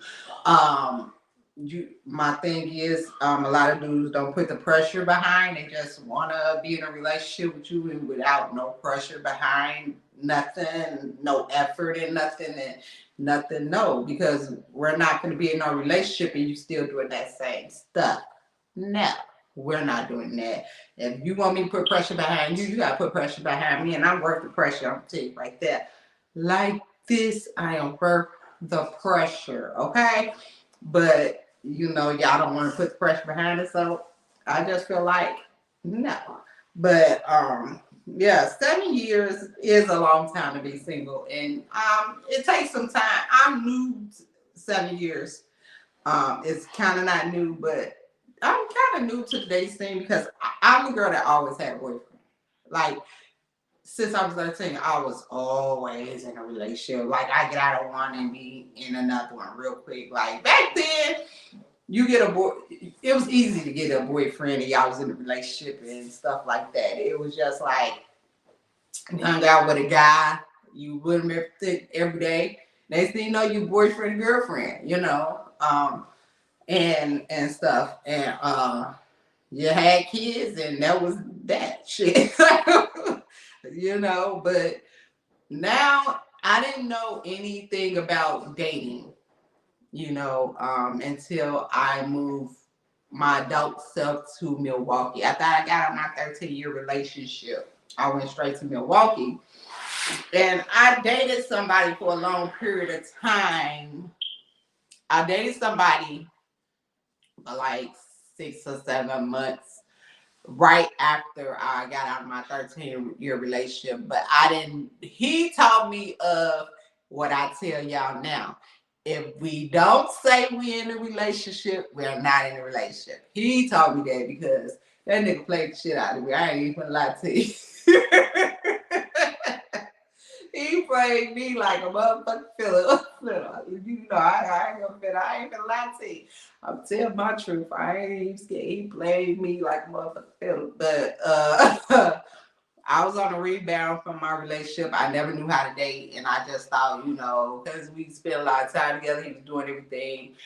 My thing is, a lot of dudes don't put the pressure behind. They just want to be in a relationship with you and without no pressure behind nothing, no effort and nothing and nothing. No, because we're not going to be in no relationship and you still doing that same stuff. No, we're not doing that. If you want me to put pressure behind you, you got to put pressure behind me, and I'm worth the pressure. I'm telling you right there. Like this, I am worth the pressure, okay? But y'all don't want to put the pressure behind it, so I just feel like no. But 7 years is a long time to be single, and it takes some time. I'm new 7 years. It's kind of not new, but I'm kind of new to today's thing because I'm the girl that always had a boyfriend. Like, since I was 13, I was always in a relationship. Like, I get out of one and be in another one real quick. Like, back then, you get a boy. It was easy to get a boyfriend and y'all was in a relationship and stuff like that. It was just like, you hung out with a guy, you with him every day. Next thing you know, you boyfriend, girlfriend, and stuff. And you had kids and that was that shit. But now I didn't know anything about dating, until I moved my adult self to Milwaukee. After I got out of my 13-year relationship, I went straight to Milwaukee. And I dated somebody for a long period of time I dated somebody for like 6 or 7 months right after I got out of my 13-year relationship, but he taught me of what I tell y'all now. If we don't say we in a relationship, we're not in a relationship. He taught me that because that nigga played the shit out of me. I ain't even gonna lie to you. He played me like a motherfucking fiddle. You know, I ain't gonna lie to you. I'm telling my truth. I ain't even scared. He played me like a motherfucking fiddle. But I was on a rebound from my relationship. I never knew how to date, and I just thought, you know, because we spent a lot of time together, he was doing everything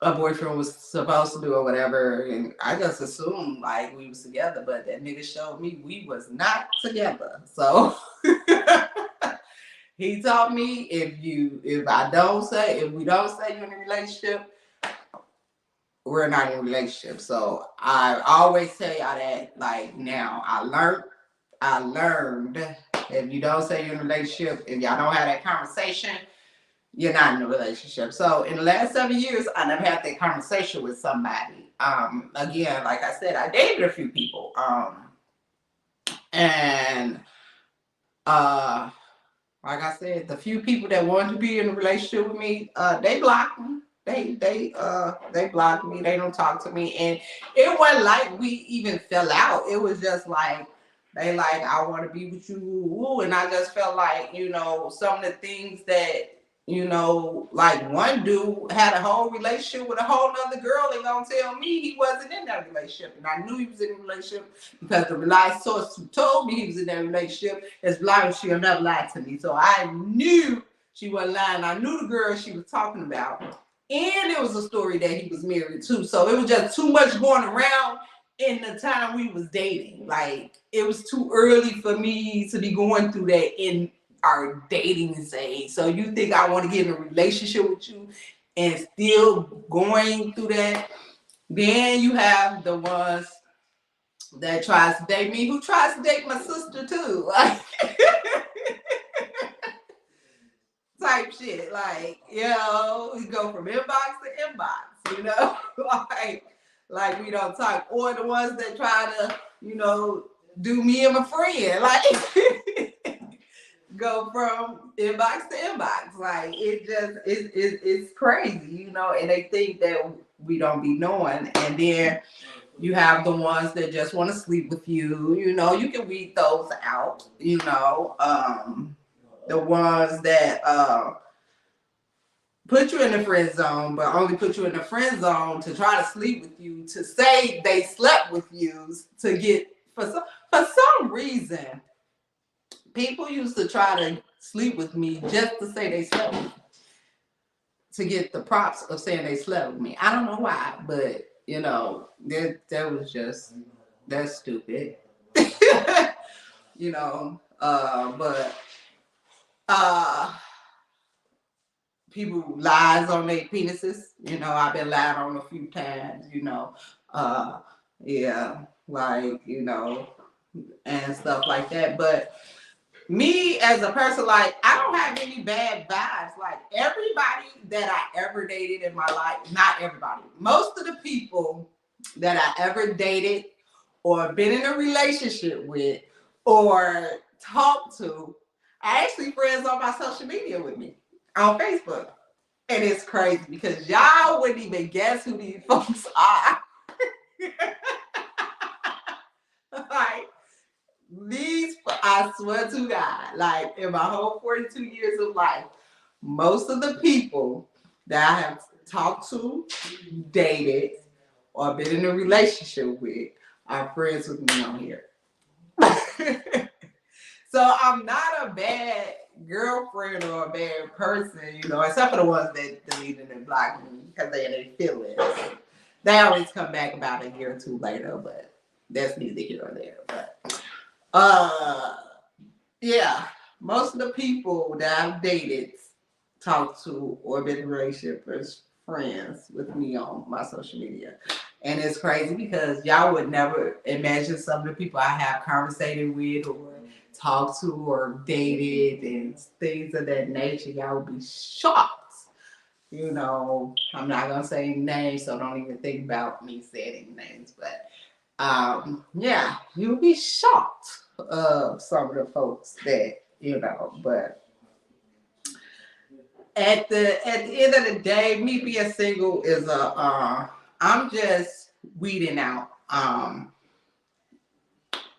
a boyfriend was supposed to do or whatever, and I just assumed like we was together, but that nigga showed me we was not together. So he taught me if we don't say you're in a relationship, we're not in a relationship. So I always tell y'all that, like, now I learned if you don't say you're in a relationship, if y'all don't have that conversation, you're not in a relationship. So in the last 7 years, I never had that conversation with somebody. Again, like I said, I dated a few people. And like I said, the few people that wanted to be in a relationship with me, they blocked me. They blocked me. They don't talk to me. And it wasn't like we even fell out. It was just like, they like, I want to be with you. And I just felt like, you know, some of the things that, you know, like one dude had a whole relationship with a whole other girl and gonna tell me he wasn't in that relationship. And I knew he was in a relationship because the reliable source who told me he was in that relationship is lying. She'll never lie to me. So I knew she wasn't lying. I knew the girl she was talking about. And it was a story that he was married to. So it was just too much going around in the time we was dating. Like, it was too early for me to be going through that in our dating stage. So you think I want to get in a relationship with you and still going through that? Then you have the ones that tries to date me, who tries to date my sister too. Like, type shit. Like, you know, we go from inbox to inbox, you know? like we don't talk. Or the ones that try to, you know, do me and my friend. Like, go from inbox to inbox. Like, it's crazy, you know? And they think that we don't be knowing. And then you have the ones that just want to sleep with you. You know, you can weed those out, you know. The ones that put you in the friend zone, but only put you in the friend zone to try to sleep with you, to say they slept with you, to get, for some reason, people used to try to sleep with me just to say they slept with me, to get the props of saying they slept with me. I don't know why, but, you know, that was just, that's stupid. You know, but people lies on their penises. You know, I've been lied on a few times, you know. Yeah, like, you know, and stuff like that. But me as a person, like, I don't have any bad vibes. Like, everybody that I ever dated in my life, not everybody, most of the people that I ever dated or been in a relationship with or talked to, I actually friends on my social media with me on Facebook. And it's crazy because y'all wouldn't even guess who these folks are. Like, these, I swear to God, like, in my whole 42 years of life, most of the people that I have talked to, dated, or been in a relationship with are friends with me on here. So I'm not a bad girlfriend or a bad person, you know, except for the ones that deleted and blocked me because they had their feelings. They always come back about a year or two later, but that's neither here nor there. But yeah, most of the people that I've dated, talked to, or been in a relationship as friends with me on my social media. And it's crazy because y'all would never imagine some of the people I have conversated with or talked to or dated and things of that nature. Y'all would be shocked You know, I'm not gonna say names, so don't even think about me saying names. But yeah, you'll be shocked of some of the folks that you know. But at the end of the day, me being single is I'm just weeding out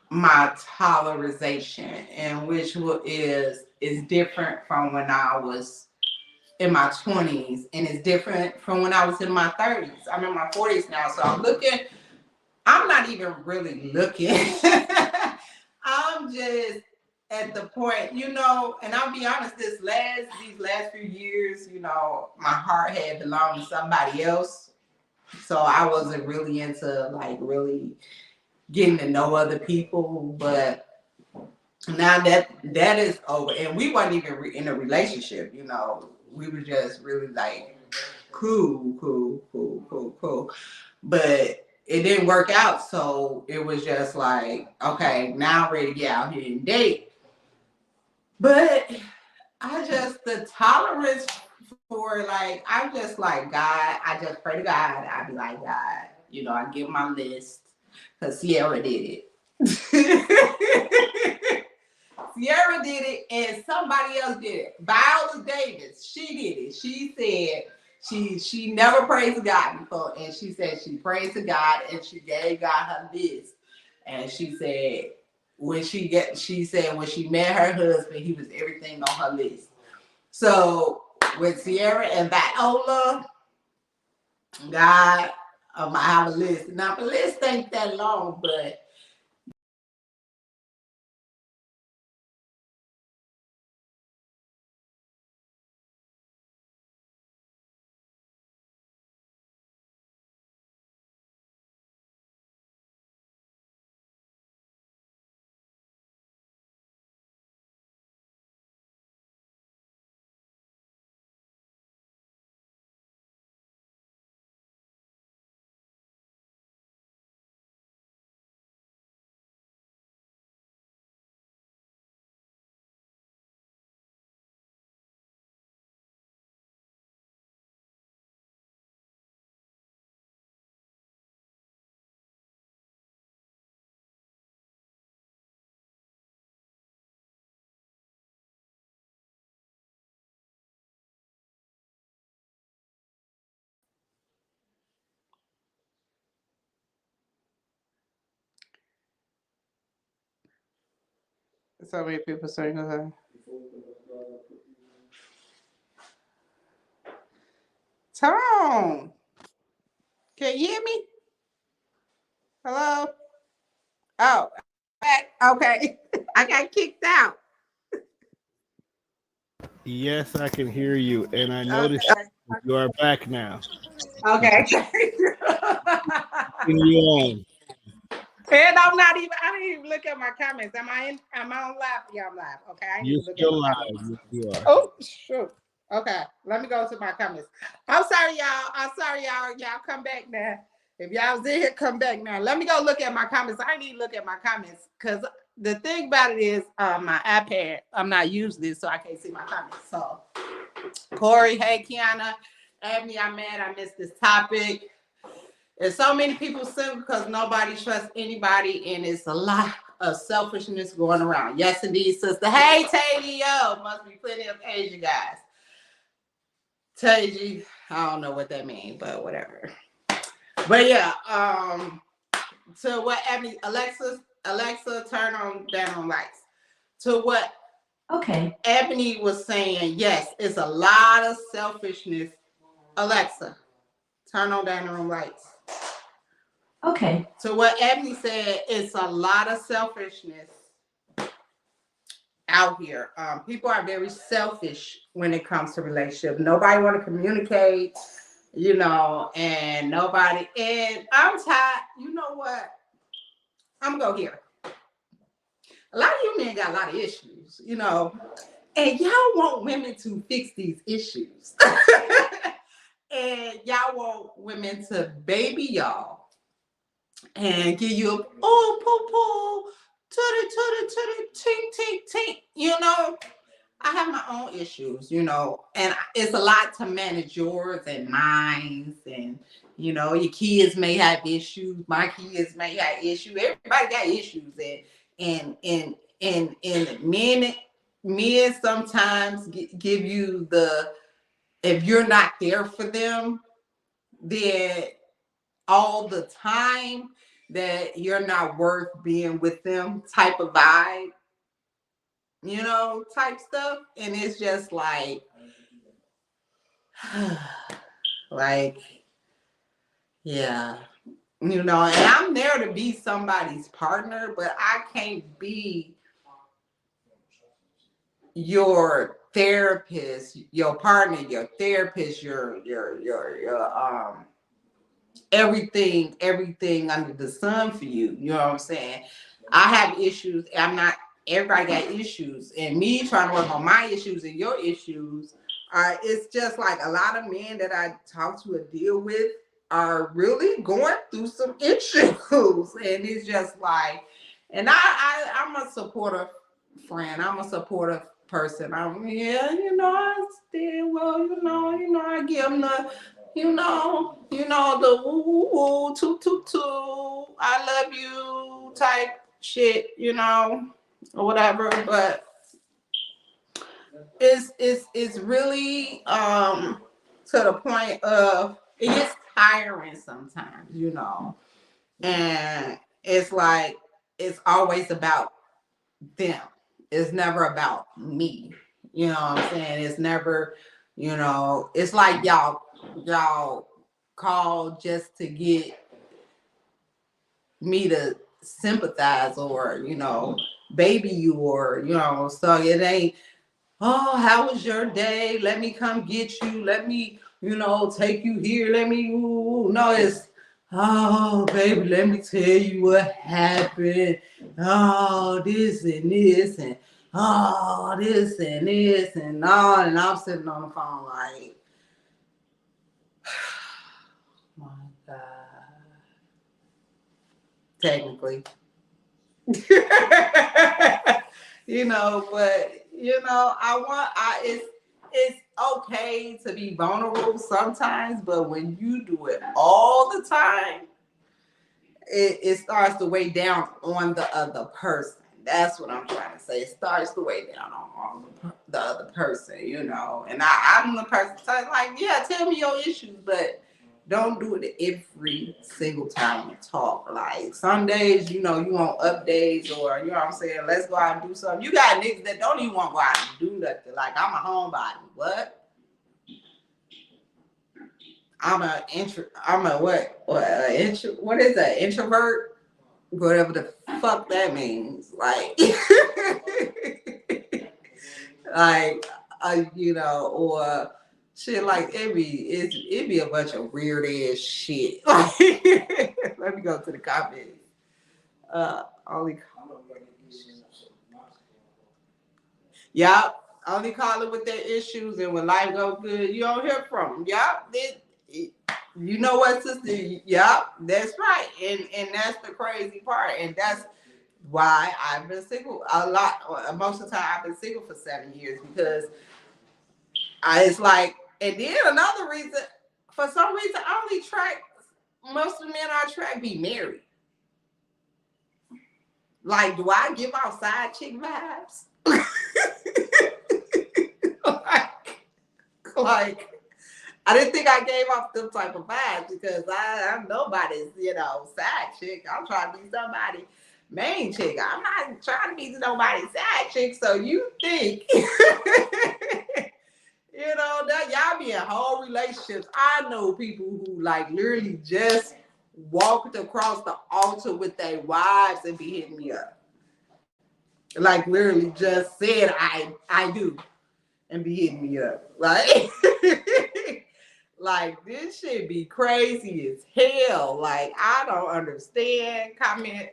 my tolerization, and which is different from when I was in my 20s, and it's different from when I was in my 30s. I'm in my 40s now, so I'm not even really looking. I'm just at the point, you know, and I'll be honest, these last few years, you know, my heart had belonged to somebody else. So I wasn't really into like really getting to know other people. But now that is over, and we weren't even in a relationship, you know. We were just really like cool. But it didn't work out, so it was just like, okay, now I'm ready to get out here and date. But the tolerance for like, I'm just like, God, I just pray to God. I be like, God, you know, I give my list because Sierra did it. Sierra did it, and somebody else did it. Viola Davis, she did it. She said she never prayed to God before, and she said she prayed to God, and she gave God her list. And she said when she met her husband, he was everything on her list. So with Sierra and Viola, God, I have a list. Now the list ain't that long, but so many people saying that. Tone, can you hear me? Hello? Oh, back. Okay. I got kicked out. Yes, I can hear you, and I Okay. noticed you are back now. Okay. And you on. And I didn't even look at my comments. Am I on live? Yeah, I'm live. Okay, I didn't You're even look at still my live. comments. Yes, you are. Oh, shoot. Okay, let me go to my comments. I'm sorry, y'all. Y'all come back now. If y'all was in here, come back now. Let me go look at my comments. I need to look at my comments because the thing about it is my iPad, I'm not using this, so I can't see my comments. So, Corey, hey, Kianna, Abney, I'm mad I missed this topic. There's so many people single because nobody trusts anybody, and it's a lot of selfishness going around. Yes, indeed, sister. Hey, Tay, yo, must be plenty of Asian guys. Tay, I don't know what that means, but whatever. But yeah, to what Abby, Alexa, turn on down on lights. To what Ebony was saying, yes, it's a lot of selfishness. Alexa, turn on down the room lights. Okay. So what Ebony said, it's a lot of selfishness out here. People are very selfish when it comes to relationships. Nobody want to communicate, you know, and nobody. And I'm tired. You know what? I'm gonna go here. A lot of you men got a lot of issues, you know, and y'all want women to fix these issues, and y'all want women to baby y'all and give you a oh poo poo tootie tootie tootie tink tink tink, you know. I have my own issues, you know, and it's a lot to manage yours and mine, and you know, your kids may have issues. My kids may have issues. Everybody got issues, and men sometimes give you the, if you're not there for them, then all the time, that you're not worth being with them type of vibe, you know, type stuff. And it's just like, like, yeah, you know, and I'm there to be somebody's partner, but I can't be your therapist, your partner, your therapist, your everything under the sun for you. You know what I'm saying? I have issues. I'm not, everybody got issues. And me trying to work on my issues and your issues, it's just like a lot of men that I talk to and deal with are really going through some issues. And it's just like, and I'm a supportive friend. I'm a supportive person. Yeah, you know, I still, well, you know, I give them the, you know, the woo woo woo, toot toot toot, I love you type shit, you know, or whatever. But it's really to the point of, it gets tiring sometimes, you know, and it's like, it's always about them. It's never about me. You know what I'm saying? It's never, you know, it's like y'all call just to get me to sympathize, or, you know, baby you, or, you know, so it ain't, oh, how was your day? Let me come get you. Let me, you know, take you here. Let me, ooh. No, it's, oh, baby, let me tell you what happened. Oh, this and this, and oh, this and this, and all. And I'm sitting on the phone like, my God. Technically. You know, but you know, it's okay to be vulnerable sometimes, but when you do it all the time, it starts to weigh down on the other person. That's what I'm trying to say. It starts to weigh down on the other person, you know. And I'm the person like, yeah, tell me your issues, but don't do it every single time you talk. Like some days, you know, you want updates, or you know what I'm saying, let's go out and do something. You got niggas that don't even want to go out and do nothing. Like, I'm a homebody. What? What is that? Introvert? Whatever the fuck that means. Like, like, you know, or shit, like it be a bunch of weird ass shit. Like, let me go to the comments. Only Yup. Only call it with their issues, and when life goes good, you don't hear from them. Yup. You know what, sister? Yup. That's right. And that's the crazy part. And that's why I've been single a lot. Most of the time, I've been single for 7 years, because it's like, and then another reason, for some reason, I only track, most of the men I track be married. Like, do I give out side chick vibes? like, I didn't think I gave off them type of vibes, because I'm nobody's, you know, side chick. I'm trying to be somebody main chick. I'm not trying to be nobody's side chick. So you think, you know, that y'all be in whole relationships. I know people who like literally just walked across the altar with their wives and be hitting me up. Like literally just said I do and be hitting me up. Like like this shit be crazy as hell. Like I don't understand. Comment.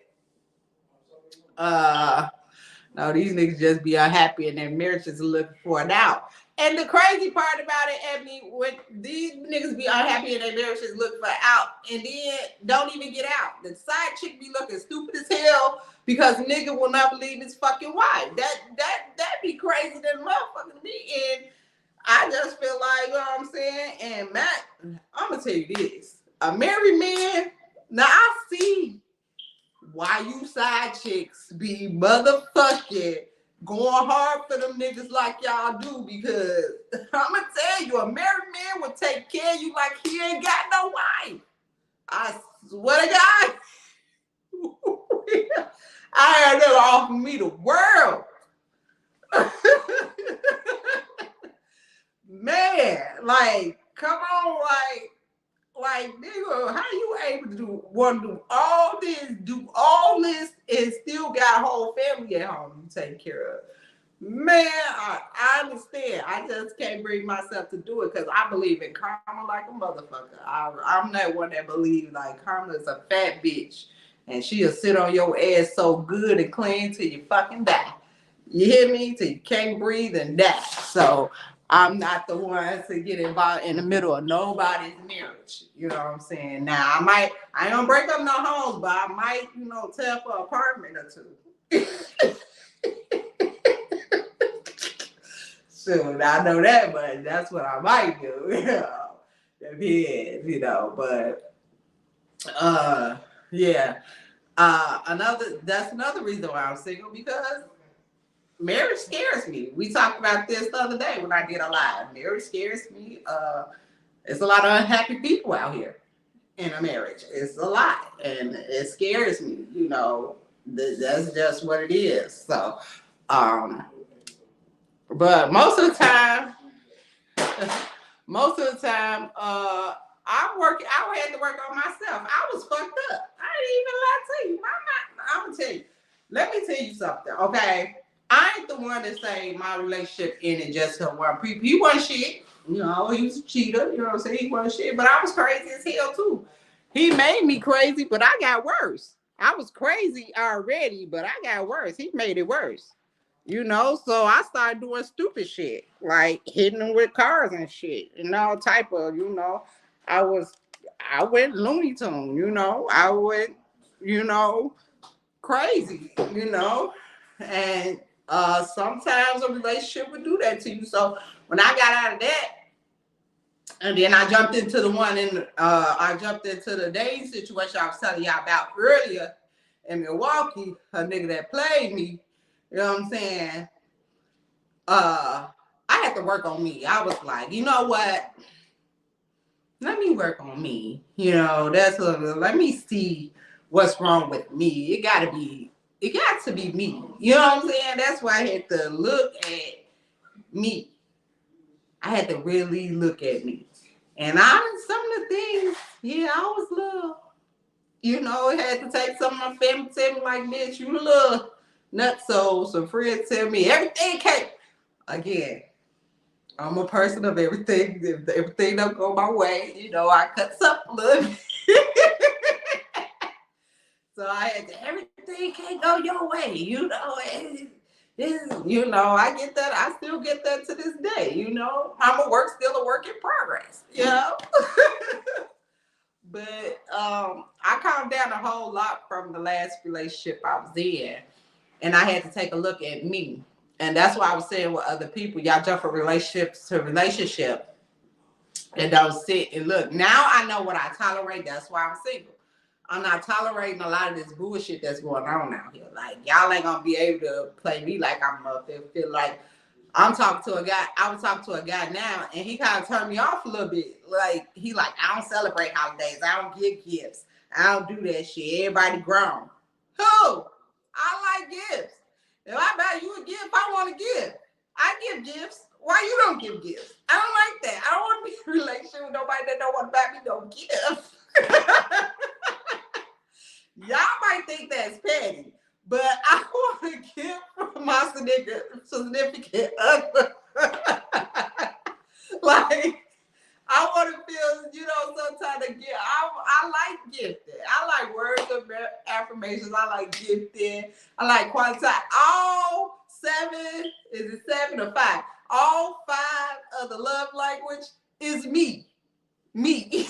No, these niggas just be unhappy and their marriage is looking for it out. And the crazy part about it, Ebony, when these niggas be unhappy in their marriages, look for out, and then don't even get out. The side chick be looking stupid as hell because nigga will not believe his fucking wife. That be crazy than motherfucking me. And I just feel like, you know what I'm saying? And Matt, I'm gonna tell you this: a married man. Now I see why you side chicks be motherfucking going hard for them niggas like y'all do, because I'ma tell you, a married man will take care of you like he ain't got no wife. I swear to God. I had them offer me the world. Man, like, come on, like, nigga, how you able to do all this, and still got a whole family at home you take care of? Man, I understand. I just can't bring myself to do it because I believe in karma like a motherfucker. I'm that one that believes like karma is a fat bitch and she'll sit on your ass so good and clean till you fucking die. You hear me? Till you can't breathe and die. So I'm not the one to get involved in the middle of nobody's marriage. You know what I'm saying? Now I ain't gonna break up no homes, but I might, tell for an apartment or two. Soon, I know that, but that's what I might do, but yeah. That's another reason why I'm single, because marriage scares me. We talked about this the other day when I did a live. Marriage scares me. It's a lot of unhappy people out here in a marriage. It's a lot, and it scares me. That's just what it is. So, but most of the time, I had to work on myself. I was fucked up. I ain't even lie to you. I'm gonna tell you. Let me tell you something, okay? I ain't the one that say my relationship ended just to one people. He wasn't shit. He was a cheater. You know what I'm saying? He wasn't shit. But I was crazy as hell too. He made me crazy, but I got worse. I was crazy already, but I got worse. He made it worse. So I started doing stupid shit, like hitting them with cars and shit, and all type of, I went Looney Tune, I went, crazy, and sometimes a relationship would do that to you. So when I got out of that, and then I jumped into the dating situation I was telling y'all about earlier in Milwaukee, a nigga that played me. You know what I'm saying? I had to work on me. I was like, you know what? Let me work on me. Let me see what's wrong with me. It got to be me. You know what I'm saying? That's why I had to look at me. I had to really look at me. And some of the things, I was little. It had to take some of my family to tell me like, bitch, you little nutso. Some friends tell me everything can't. Again, I'm a person of everything. If everything don't go my way, I cut up a little bit. So I had to, everything can't go your way, I get that. I still get that to this day, I'm still a work in progress, But I calmed down a whole lot from the last relationship I was in. And I had to take a look at me. And that's why I was saying with other people, y'all jump from relationship to relationship and don't sit and look. Now I know what I tolerate. That's why I'm single. I'm not tolerating a lot of this bullshit that's going on out here. Like, y'all ain't gonna be able to play me like I'm up there. Feel like I'm talking to a guy. I was talking to a guy now, and he kind of turned me off a little bit. Like, I don't celebrate holidays. I don't give gifts. I don't do that shit. Everybody grown. Who? I like gifts. If I buy you a gift, I want a gift. I give gifts. Why you don't give gifts? I don't like that. I don't want to be in a relationship with nobody that don't want to buy me no gifts. Y'all might think that's petty, but I want a gift from my significant other. Like, I want to feel, sometimes to give. I like gifting. I like words of affirmations. I like gifting. I like quality time. All 7 or 5? All 5 other love language is me. Me.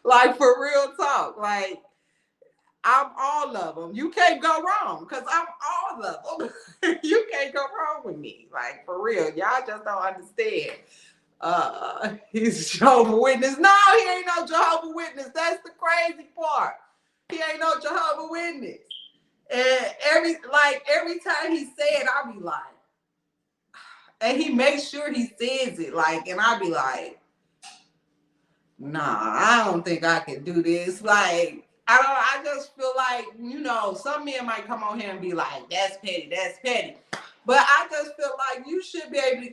Like, for real talk. Like, I'm all of them. You can't go wrong because I'm all of them. You can't go wrong with me. Like, for real. Y'all just don't understand. He's a Jehovah's Witness. No, he ain't no Jehovah's Witness. That's the crazy part. He ain't no Jehovah's Witness. And every time he say it, I'll be like, and he makes sure he says it, like, and I'll be like, nah, I don't think I can do this. Like, I just feel like, some men might come on here and be like, that's petty. But I just feel like you should be able to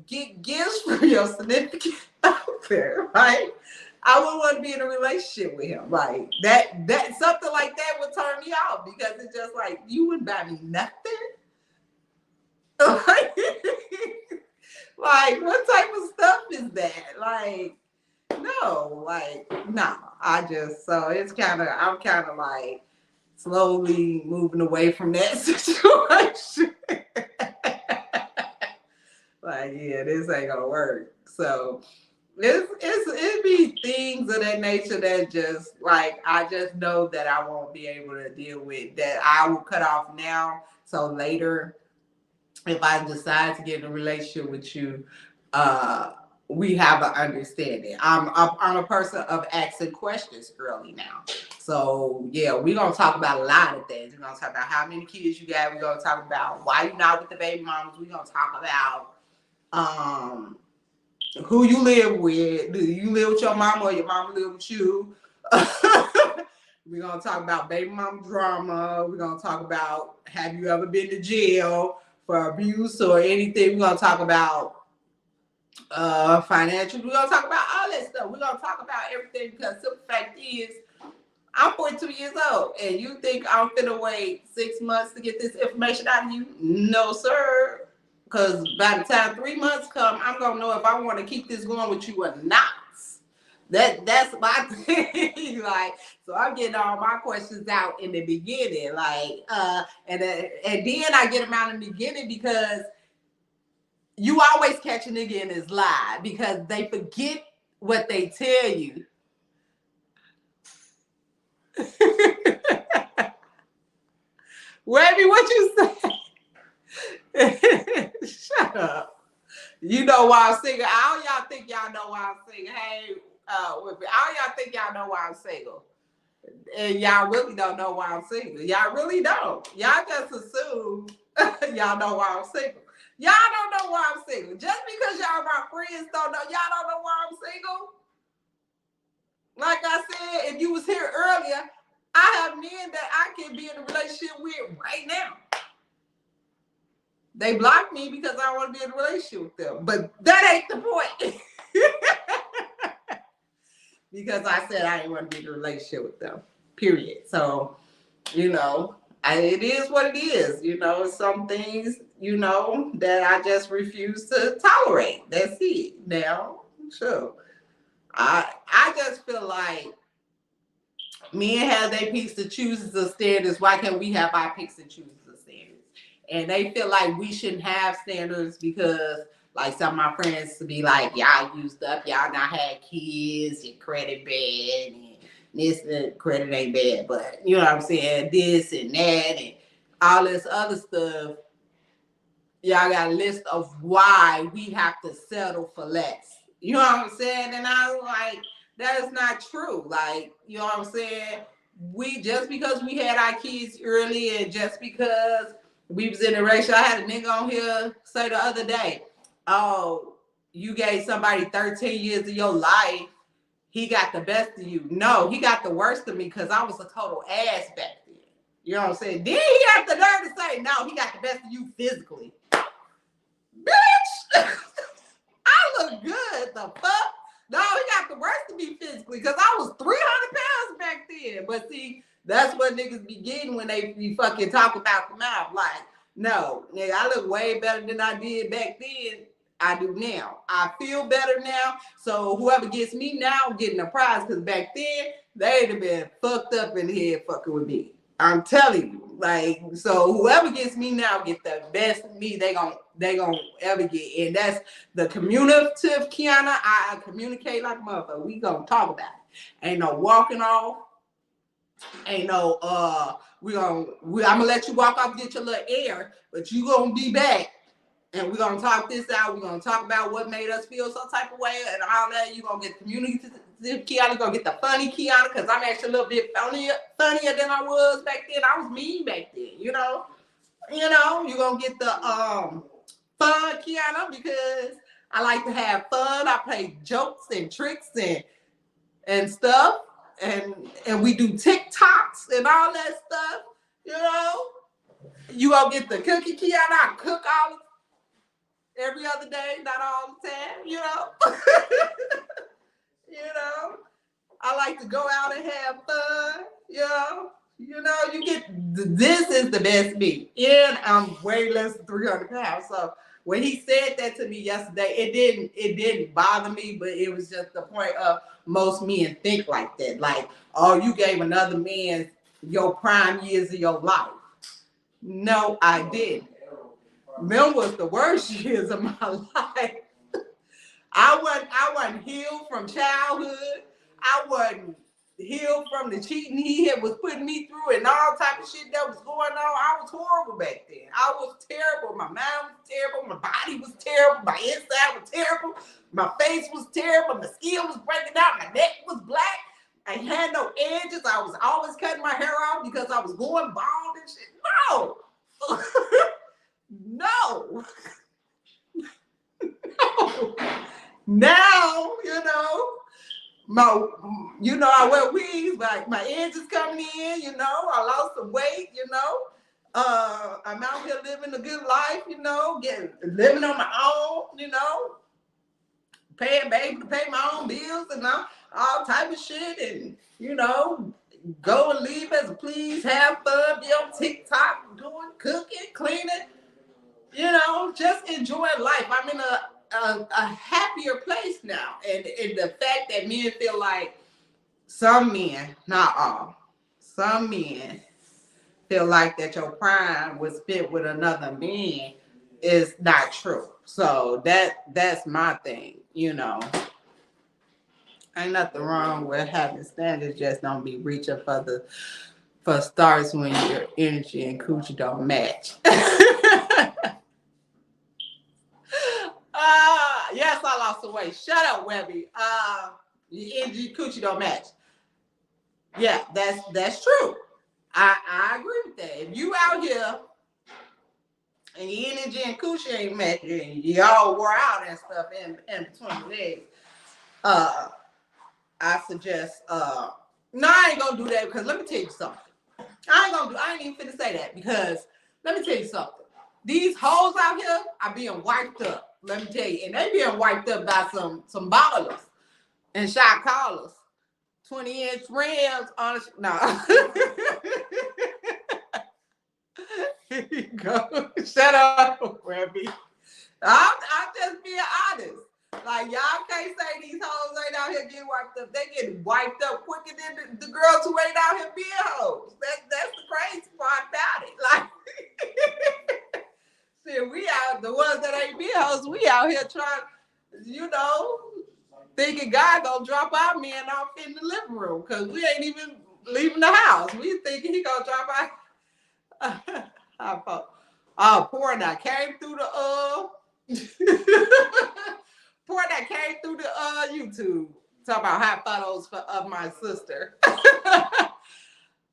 get gifts for your significant other, right? I wouldn't want to be in a relationship with him. Like, that something like that would turn me off because it's just like, you wouldn't buy me nothing. Like, what type of stuff is that? Like, no, so it's I'm kind of like slowly moving away from that situation. Like, yeah, this ain't gonna work. So it be things of that nature that just like, I just know that I won't be able to deal with, that I will cut off now. So later, if I decide to get in a relationship with you, we have an understanding. I'm a person of asking questions early now. So yeah, we're gonna talk about a lot of things. We're gonna talk about how many kids you got. We're gonna talk about why you're not with the baby mamas. We're gonna talk about who you live with. Do you live with your mama or your mama live with you? We're going to talk about baby mama drama. We're going to talk about, have you ever been to jail for abuse or anything? We're going to talk about financial. We're going to talk about all that stuff. We're going to talk about everything because the fact is, I'm 42 years old, and you think I'm finna wait 6 months to get this information out of you? No, sir. Because by the time 3 months come, I'm going to know if I want to keep this going with you or not. That's my thing. Like, so I'm getting all my questions out in the beginning. Like, and then I get them out in the beginning because you always catch a nigga in his lie because they forget what they tell you. Webby, what you say? Shut up. You know why I'm single. All y'all think y'all know why I'm single. Hey, all y'all think y'all know why I'm single. And y'all really don't know why I'm single. Y'all really don't. Y'all just assume y'all know why I'm single. Y'all don't know why I'm single. Just because y'all my friends don't know, y'all don't know why I'm single. Like I said, if you was here earlier, I have men that I can be in a relationship with right now. They blocked me because I want to be in a relationship with them. But that ain't the point. Because I said I didn't want to be in a relationship with them. Period. So, it is what it is. Some things, that I just refuse to tolerate. That's it. Now, sure. I just feel like men have their picks and chooses of standards. Why can't we have our picks and chooses of standards? And they feel like we shouldn't have standards because, like, some of my friends to be like, y'all used up, y'all not had kids, your credit bad, and this, the credit ain't bad, but you know what I'm saying, this and that, and all this other stuff. Y'all got a list of why we have to settle for less. You know what I'm saying? And I was like, that is not true. Like, you know what I'm saying? Just because we had our kids early and just because we was in a relationship, I had a nigga on here say the other day, oh, you gave somebody 13 years of your life, he got the best of you. No, he got the worst of me because I was a total ass back then. You know what I'm saying? Then he had the nerve to say, no, he got the best of you physically. Bitch! I look good, the fuck? No, he got the worst of me physically because I was 300 pounds back then. But see, that's what niggas be getting when they be fucking talk about the mouth. Like, no, nigga, I look way better than I did back then. I do now. I feel better now. So whoever gets me now, getting a prize because back then, they'd have been fucked up in the head fucking with me. I'm telling you. Like, so whoever gets me now get the best of me. They gonna ever get. And that's the communicative Kianna. I communicate like a motherfucker. We gonna talk about it. Ain't no walking off. Ain't no I'm gonna let you walk off, get your little air, but you gonna be back. And we're going to talk this out. We're going to talk about what made us feel some type of way and all that. You're going to get the communicative Kianna. You're going to get the funny Kianna because I'm actually a little bit funnier than I was back then. I was mean back then, you know. You're going to get the fun Kianna because I like to have fun. I play jokes and tricks and stuff. And we do TikToks and all that stuff, you know. You going to get the cookie Kianna. I cook all every other day, not all the time, you know. I like to go out and have fun, you know. You get this is the best me. And I'm way less than 300 pounds. So when he said that to me yesterday, it didn't bother me, but it was just the point of most men think like that. Like, oh, you gave another man your prime years of your life. No, I didn't. Them was the worst years of my life. I wasn't healed from childhood. I wasn't healed from the cheating he was putting me through and all type of shit that was going on. I was horrible back then. I was terrible. My mind was terrible. My body was terrible. My inside was terrible. My face was terrible. My skin was breaking out. My neck was black. I had no edges. I was always cutting my hair off because I was going bald and shit. No. No. Now, I wear wigs, like my edges coming in, I lost some weight, I'm out here living a good life, living on my own, able to pay my own bills and all type of shit and, go and leave as a please, have fun, be on TikTok, doing cooking, cleaning, just enjoying life. I'm in a happier place now. And the fact that men feel like some men, not all, some men feel like that your prime was spent with another man is not true. So that's my thing, Ain't nothing wrong with having standards, just don't be reaching for stars when your energy and coochie don't match. Yes, I lost the weight. Shut up, Webby. Your energy coochie don't match. Yeah, that's true. I agree with that. If you out here and your energy and coochie ain't matching, you all wore out and stuff in between the legs, I suggest no, I ain't gonna do that because let me tell you something. I ain't even finna say that because let me tell you something. These hoes out here are being wiped up. Let me tell you, and they being wiped up by some ballers and shot callers. 20-inch rims on no. Here you go. Shut up, Webby. I'm just being honest. Like, y'all can't say these hoes ain't out here getting wiped up. They get wiped up quicker than the girls who ain't out here being hoes. That's the crazy part about it. Like, see, we out, the ones that ain't being hoes, we out here trying, thinking God gonna drop our men off in the living room because we ain't even leaving the house. We thinking he gonna drop our porn that came through the YouTube. Talk about hot photos of my sister.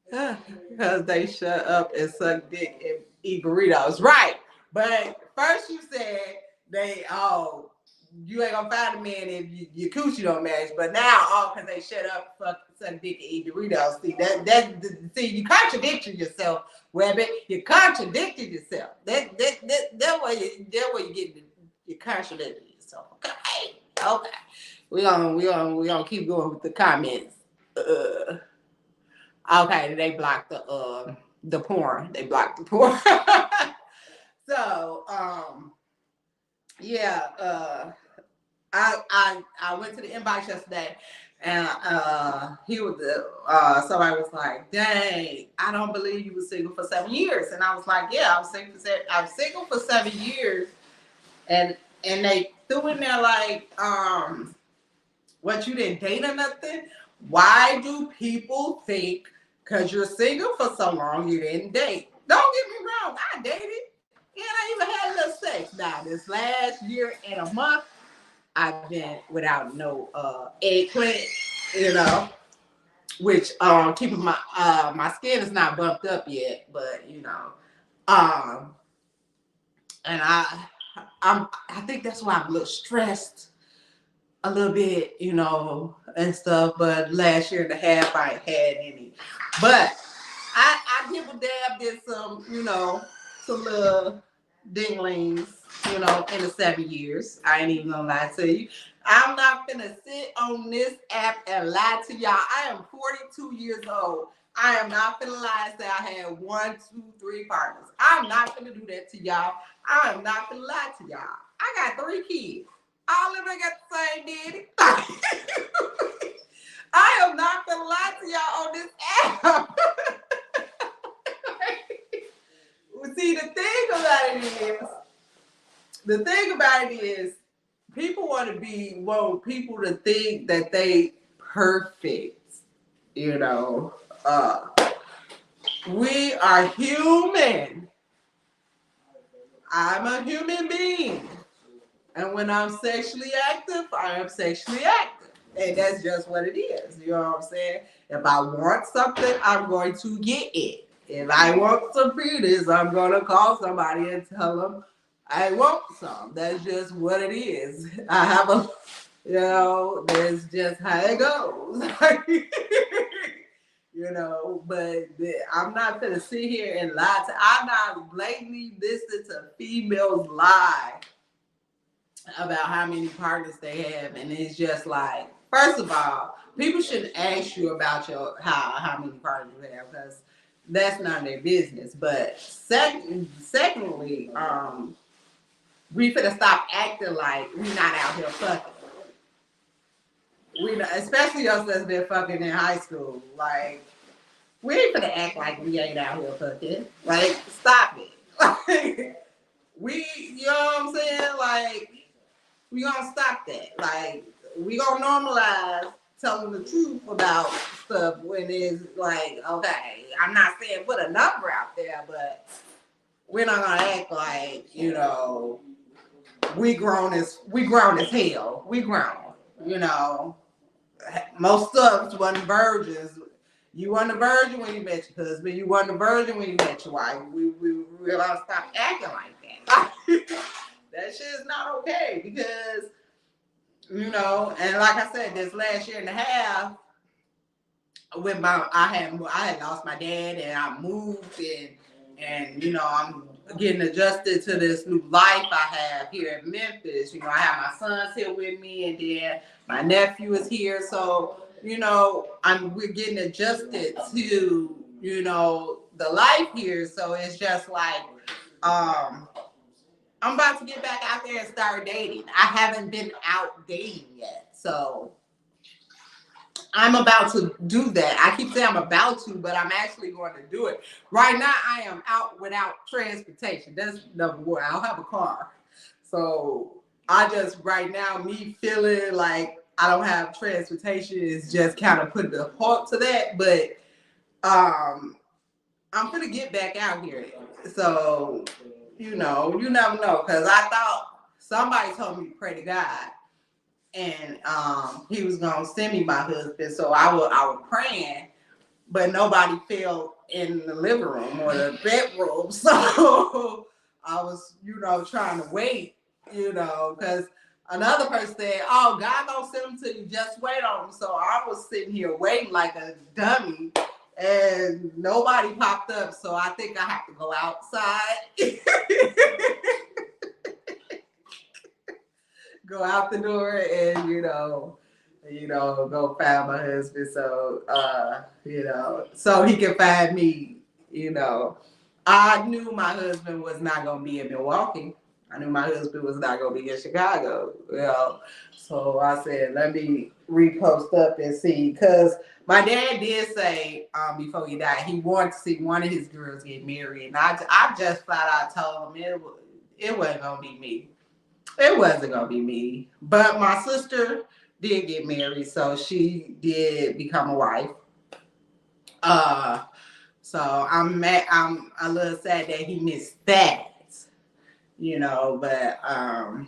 Because they shut up and suck dick and eat burritos. Right. But first you said you ain't gonna find a man if your coochie don't match. But now, because they shut up, suck dick and eat Doritos. See, you contradicted yourself, Webby. You contradicted yourself. That way you get you contradicted yourself. Okay. We gonna keep going with the comments. Okay, they blocked the porn. They blocked the porn. So I went to the inbox yesterday and somebody was like, dang, I don't believe you were single for 7 years. And I was like, yeah, I was single for 7 years and they threw in there like, what, you didn't date or nothing? Why do people think because you're single for so long you didn't date? Don't get me wrong, I dated and I even had a little sex. Now this last year and a month, I've been without no eggplant, you know, which keeping my skin is not bumped up yet, but you know, and I think that's why I'm a little stressed a little bit, you know, and stuff. But last year and a half, I ain't had any. But I dibble dab did some, you know, some little dinglings, you know, in the 7 years. I ain't even gonna lie to you. I'm not gonna sit on this app and lie to y'all. I am 42 years old. I am not gonna lie and say I had 1, 2, 3 partners. I'm not gonna do that to y'all. I am not gonna lie to y'all. I got 3 kids. All of them got the same daddy. I am not gonna lie to y'all on this app. See, the thing about it is, people want people to think that they perfect. You know, we are human. I'm a human being. And when I'm sexually active, I am sexually active. And that's just what it is. You know what I'm saying? If I want something, I'm going to get it. If I want some penis, I'm going to call somebody and tell them I want some. That's just what it is. I have a, you know, that's just how it goes. You know, but I'm not going to sit here and lie I'm not blatantly listening to females lie about how many partners they have, and it's just like, first of all, people shouldn't ask you about how many partners you have, because that's not their business. But secondly, we finna stop acting like we not out here fucking. Especially us that's been fucking in high school. Like, we ain't finna act like we ain't out here fucking. Like, stop it. Like, you know what I'm saying? Like, we gonna stop that. Like, we gonna normalize telling the truth about stuff when it's like, okay, I'm not saying put a number out there, but we're not gonna act like, you know, we grown as hell. We grown, you know. Most of us wasn't virgins. You wasn't a virgin when you met your husband. You wasn't a virgin when you met your wife. We gotta stop acting like that. That shit is not okay, because, you know, and like I said, this last year and a half, I had lost my dad, and I moved, and you know, I'm getting adjusted to this new life I have here in Memphis. You know, I have my sons here with me, and then my nephew is here. So, you know, we're getting adjusted to, you know, the life here. So it's just like, I'm about to get back out there and start dating. I haven't been out dating yet. So I'm about to do that. I keep saying I'm about to, but I'm actually going to do it. Right now, I am out without transportation. That's number one. I don't have a car. So I just, right now, me feeling like I don't have transportation is just kind of putting the halt to that. But I'm going to get back out here. So, you know, you never know. Because I thought somebody told me to pray to God. And he was gonna send me my husband, so I was praying, but nobody fell in the living room or the bedroom, so I was, you know, trying to wait, you know, because another person said, "Oh, God don't send him to you, just wait on him." So I was sitting here waiting like a dummy, and nobody popped up. So I think I have to go outside. Go out the door and, you know, go find my husband. So, you know, so he can find me, you know. I knew my husband was not going to be in Milwaukee. I knew my husband was not going to be in Chicago, you know. So I said, let me repost up and see. Because my dad did say before he died, he wanted to see one of his girls get married. And I just flat out told him it wasn't going to be me. It wasn't gonna be me, but my sister did get married, so she did become a wife. Uh, so I'm mad. I'm a little sad that he missed that, But I'm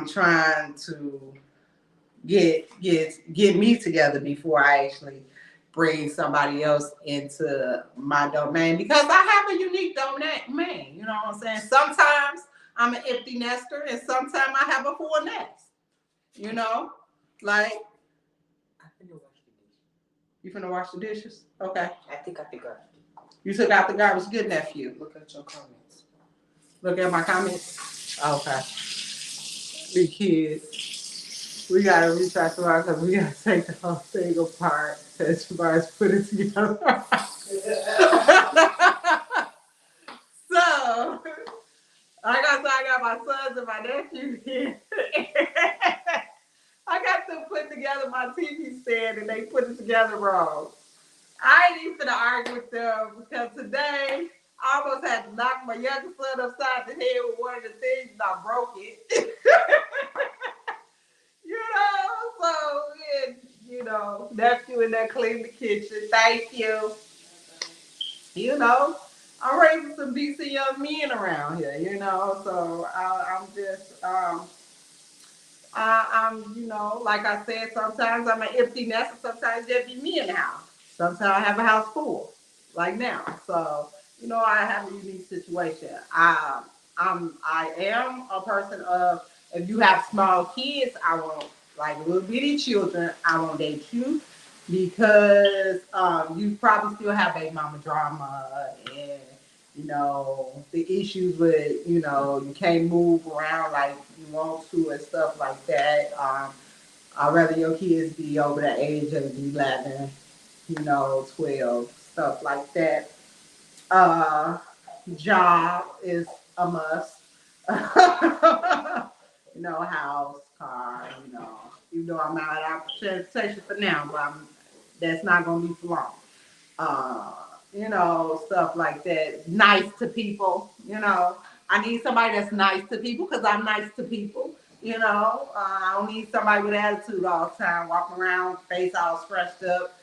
trying to get me together before I actually bring somebody else into my domain because I have a unique domain. You know what I'm saying? Sometimes I'm an empty nester, and sometimes I have a full nest. You know, like I finna wash the dishes. you finna wash the dishes. Okay. I think I forgot. You took out the garbage. Good nephew. Look at your comments. Look at my comments. Okay. The kids. We gotta reach out to her because we gotta take the whole thing apart. As far as put it together. So, like I said, I got my sons and my nephew here. I got them put together my TV stand and they put it together wrong. I ain't even gonna argue with them because today I almost had to knock my youngest son upside the head with one of the things and I broke it. So, nephew in there clean the kitchen. Thank you. I'm raising some decent young men around here, so I'm just, like I said, sometimes I'm an empty nest and sometimes there be me in the house. Sometimes I have a house full, like now. So, I have a unique situation. I am a person of, if you have small kids, I won't, like little bitty children, I won't date you because you probably still have baby mama drama and, the issues with, you can't move around like you want to and stuff like that. I'd rather your kids be over the age of 11, 12, stuff like that. Job is a must. House, car, even though I'm out of transportation for now, but that's not going to be for long. Stuff like that. Nice to people, I need somebody that's nice to people because I'm nice to people. I don't need somebody with attitude all the time, walking around, face all scratched up,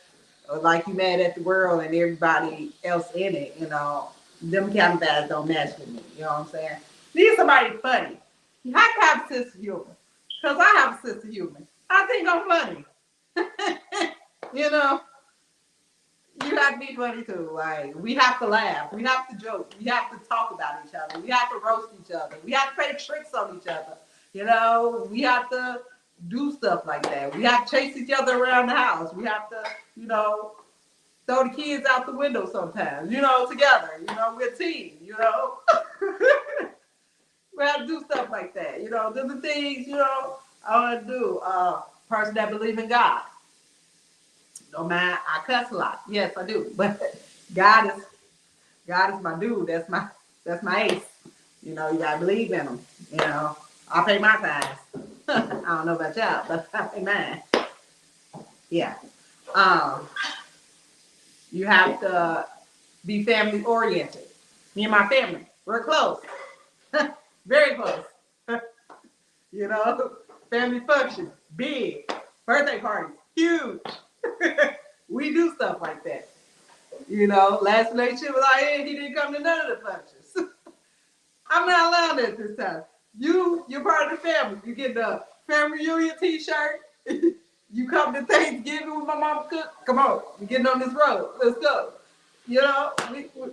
or like you mad at the world and everybody else in it. Them kind of guys don't match with me. You know what I'm saying? Need somebody funny. You have to have a sense of humor, because I have a sense of humor. I think I'm funny. you know, you have to be funny too. Like, we have to laugh. We have to joke. We have to talk about each other. We have to roast each other. We have to play tricks on each other. We have to do stuff like that. We have to chase each other around the house. We have to, throw the kids out the window sometimes, together. We're a team, We have to do stuff like that. These are the things, I want to do. Person that believe in God. Don't mind, I cuss a lot. Yes, I do. But God is my dude. That's my ace. You gotta believe in him. I pay my tithes. I don't know about y'all, but I pay mine. Yeah. You have to be family oriented. Me and my family, we're close. Very close. Family function, big. Birthday parties, huge. We do stuff like that. Last relationship was like, hey, he didn't come to none of the functions. I'm not allowed that this time. You're part of the family. You get the family reunion t-shirt. You come to Thanksgiving with my mama cook. Come on, we're getting on this road. Let's go.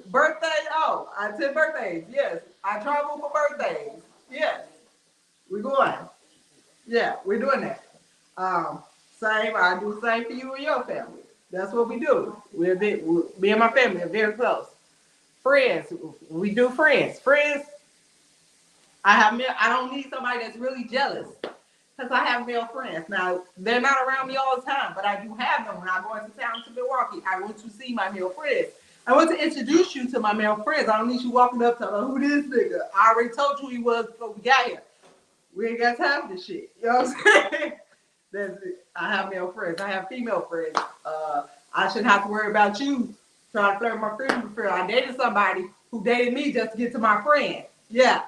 Birthday. Oh, I attend birthdays. Yes, I travel for birthdays. Yes, we're going. Yeah, we're doing that. Same. I do the same for you and your family. That's what we do. Me and my family are very close. Friends. We do friends. Friends. I don't need somebody that's really jealous. Because I have male friends. Now, they're not around me all the time, but I do have them when I go into town to Milwaukee. I want to see my male friends. I want to introduce you to my male friends. I don't need you walking up to them, who this nigga? I already told you who he was before we got here. We ain't got time for this shit. You know what I'm saying? That's it. I have male friends. I have female friends. I shouldn't have to worry about you trying to flirt with my friend. I dated somebody who dated me just to get to my friend. Yeah,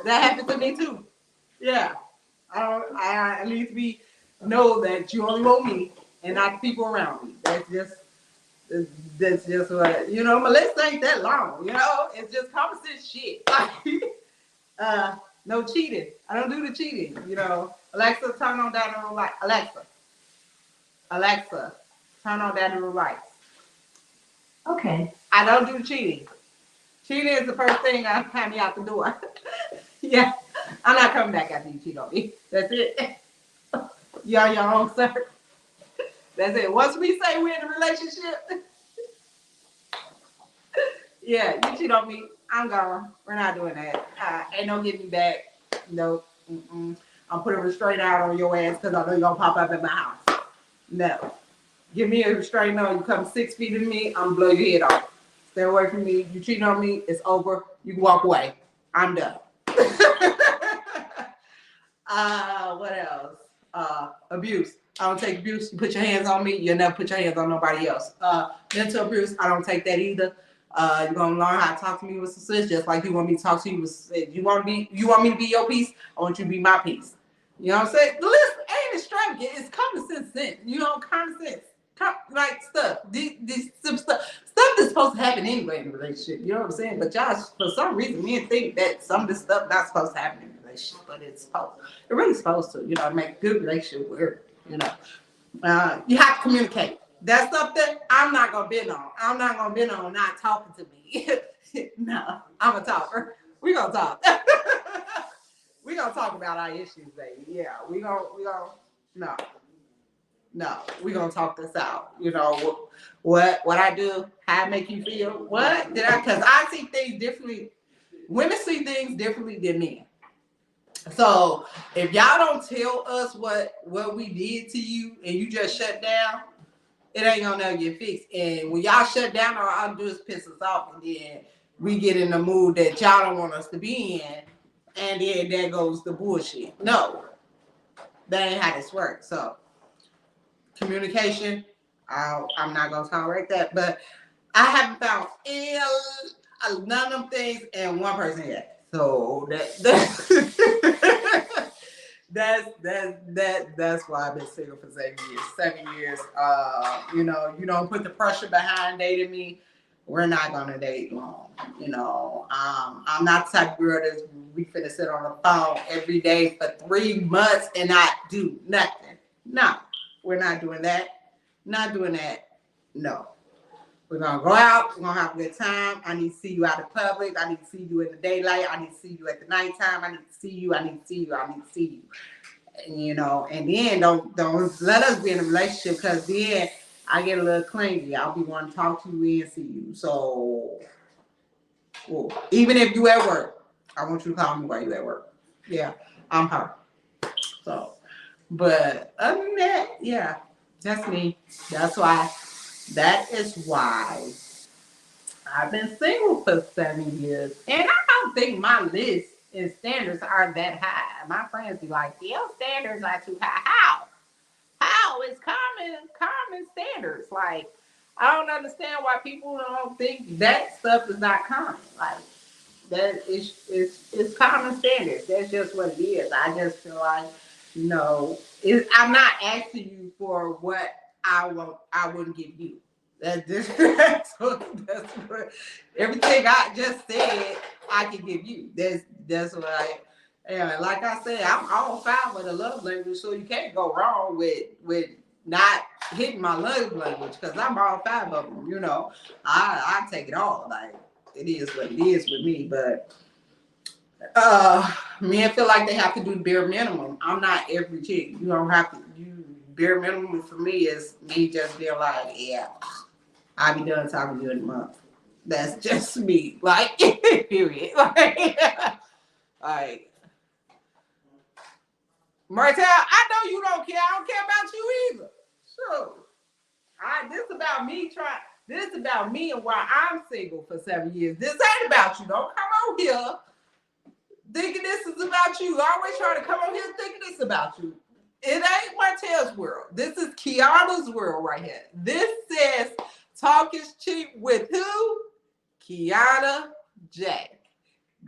that happened to me too. Yeah, I need to be know that you only want me and not the people around me. That's just what my list ain't that long. It's just common sense shit. No cheating. I don't do the cheating. Alexa, turn on that little light. Alexa, turn on that little lights. Okay. I don't do cheating. Cheating is the first thing I have me out the door. Yeah, I'm not coming back after you cheat on me. That's it. You're on your own, sir. That's it. Once we say we're in a relationship, yeah, you cheat on me, I'm gone. We're not doing that. Ain't no getting me back. No. I'm putting a restraint out on your ass because I know you're going to pop up at my house. No. Give me a restraint on. You come 6 feet to me, I'm going to blow your head off. Stay away from me. You cheat on me, it's over. You can walk away. I'm done. What else? Abuse. I don't take abuse. You put your hands on me, you'll never put your hands on nobody else. Mental abuse, I don't take that either. You're gonna learn how to talk to me with some sense, just like you want me to talk to you with some sense. You want me to be your piece, I want you to be my piece. You know what I'm saying? The list ain't extravagant, it's common sense. Common sense. Like stuff. This stuff that's supposed to happen anyway in a relationship. You know what I'm saying? But y'all, for some reason, men think that some of this stuff not supposed to happen in a relationship, but it's supposed. It really supposed to. To make a good relationship work. You have to communicate. That's something I'm not gonna bend on. I'm not gonna bend on not talking to me. No, I'm a talker. We gonna talk. We gonna talk about our issues, baby. Yeah, we gonna no, we gonna talk this out. What I do, how I make you feel. What did I? Because I see things differently. Women see things differently than men. So if y'all don't tell us what we did to you and you just shut down, it ain't gonna never get fixed. And when y'all shut down, all I'll do is piss us off, and then we get in the mood that y'all don't want us to be in, and then there goes the bullshit. No, that ain't how this works. So communication, I'm not gonna tolerate that. But I haven't found none of them things, and one person yet. So that's why I've been single for 7 years. 7 years. You don't put the pressure behind dating me. We're not gonna date long. I'm not the type of girl that we finna sit on the phone every day for 3 months and not do nothing. No, we're not doing that. Not doing that. No. We're gonna go out. We're gonna have a good time. I need to see you out in public. I need to see you in the daylight. I need to see you at the nighttime. I need to see you. I need to see you. I need to see you. And then don't let us be in a relationship, because then I get a little clingy. I'll be wanting to talk to you and see you. So, even if you at work, I want you to call me while you at work. Yeah, I'm her. So, but other than that, yeah, that's me. That is why I've been single for 7 years. And I don't think my list and standards are that high. My friends be like, your standards are too high. How? It's common standards. Like, I don't understand why people don't think that stuff is not common. Like, that it's common standards. That's just what it is. I just feel like, I'm not asking you for what I wouldn't give you. That's what everything I just said I can give you. That's what and like I said, I'm all fine with a love language, so you can't go wrong with not hitting my love language, because I'm all 5 of them. I take it all. Like, it is what it is with me. But men feel like they have to do the bare minimum. I'm not every chick. You don't have to. Bare minimum for me is me just being like, yeah, I'll be done talking to you in a month. That's just me. Like, period. Like, Martell, I know you don't care. I don't care about you either. So, this is about me and why I'm single for 7 years. This ain't about you. Don't come on here thinking this is about you. Always trying to come on here thinking this about you. It ain't Martell's world. This is Kianna's world right here. This says Talk is Cheap with who? Kianna J.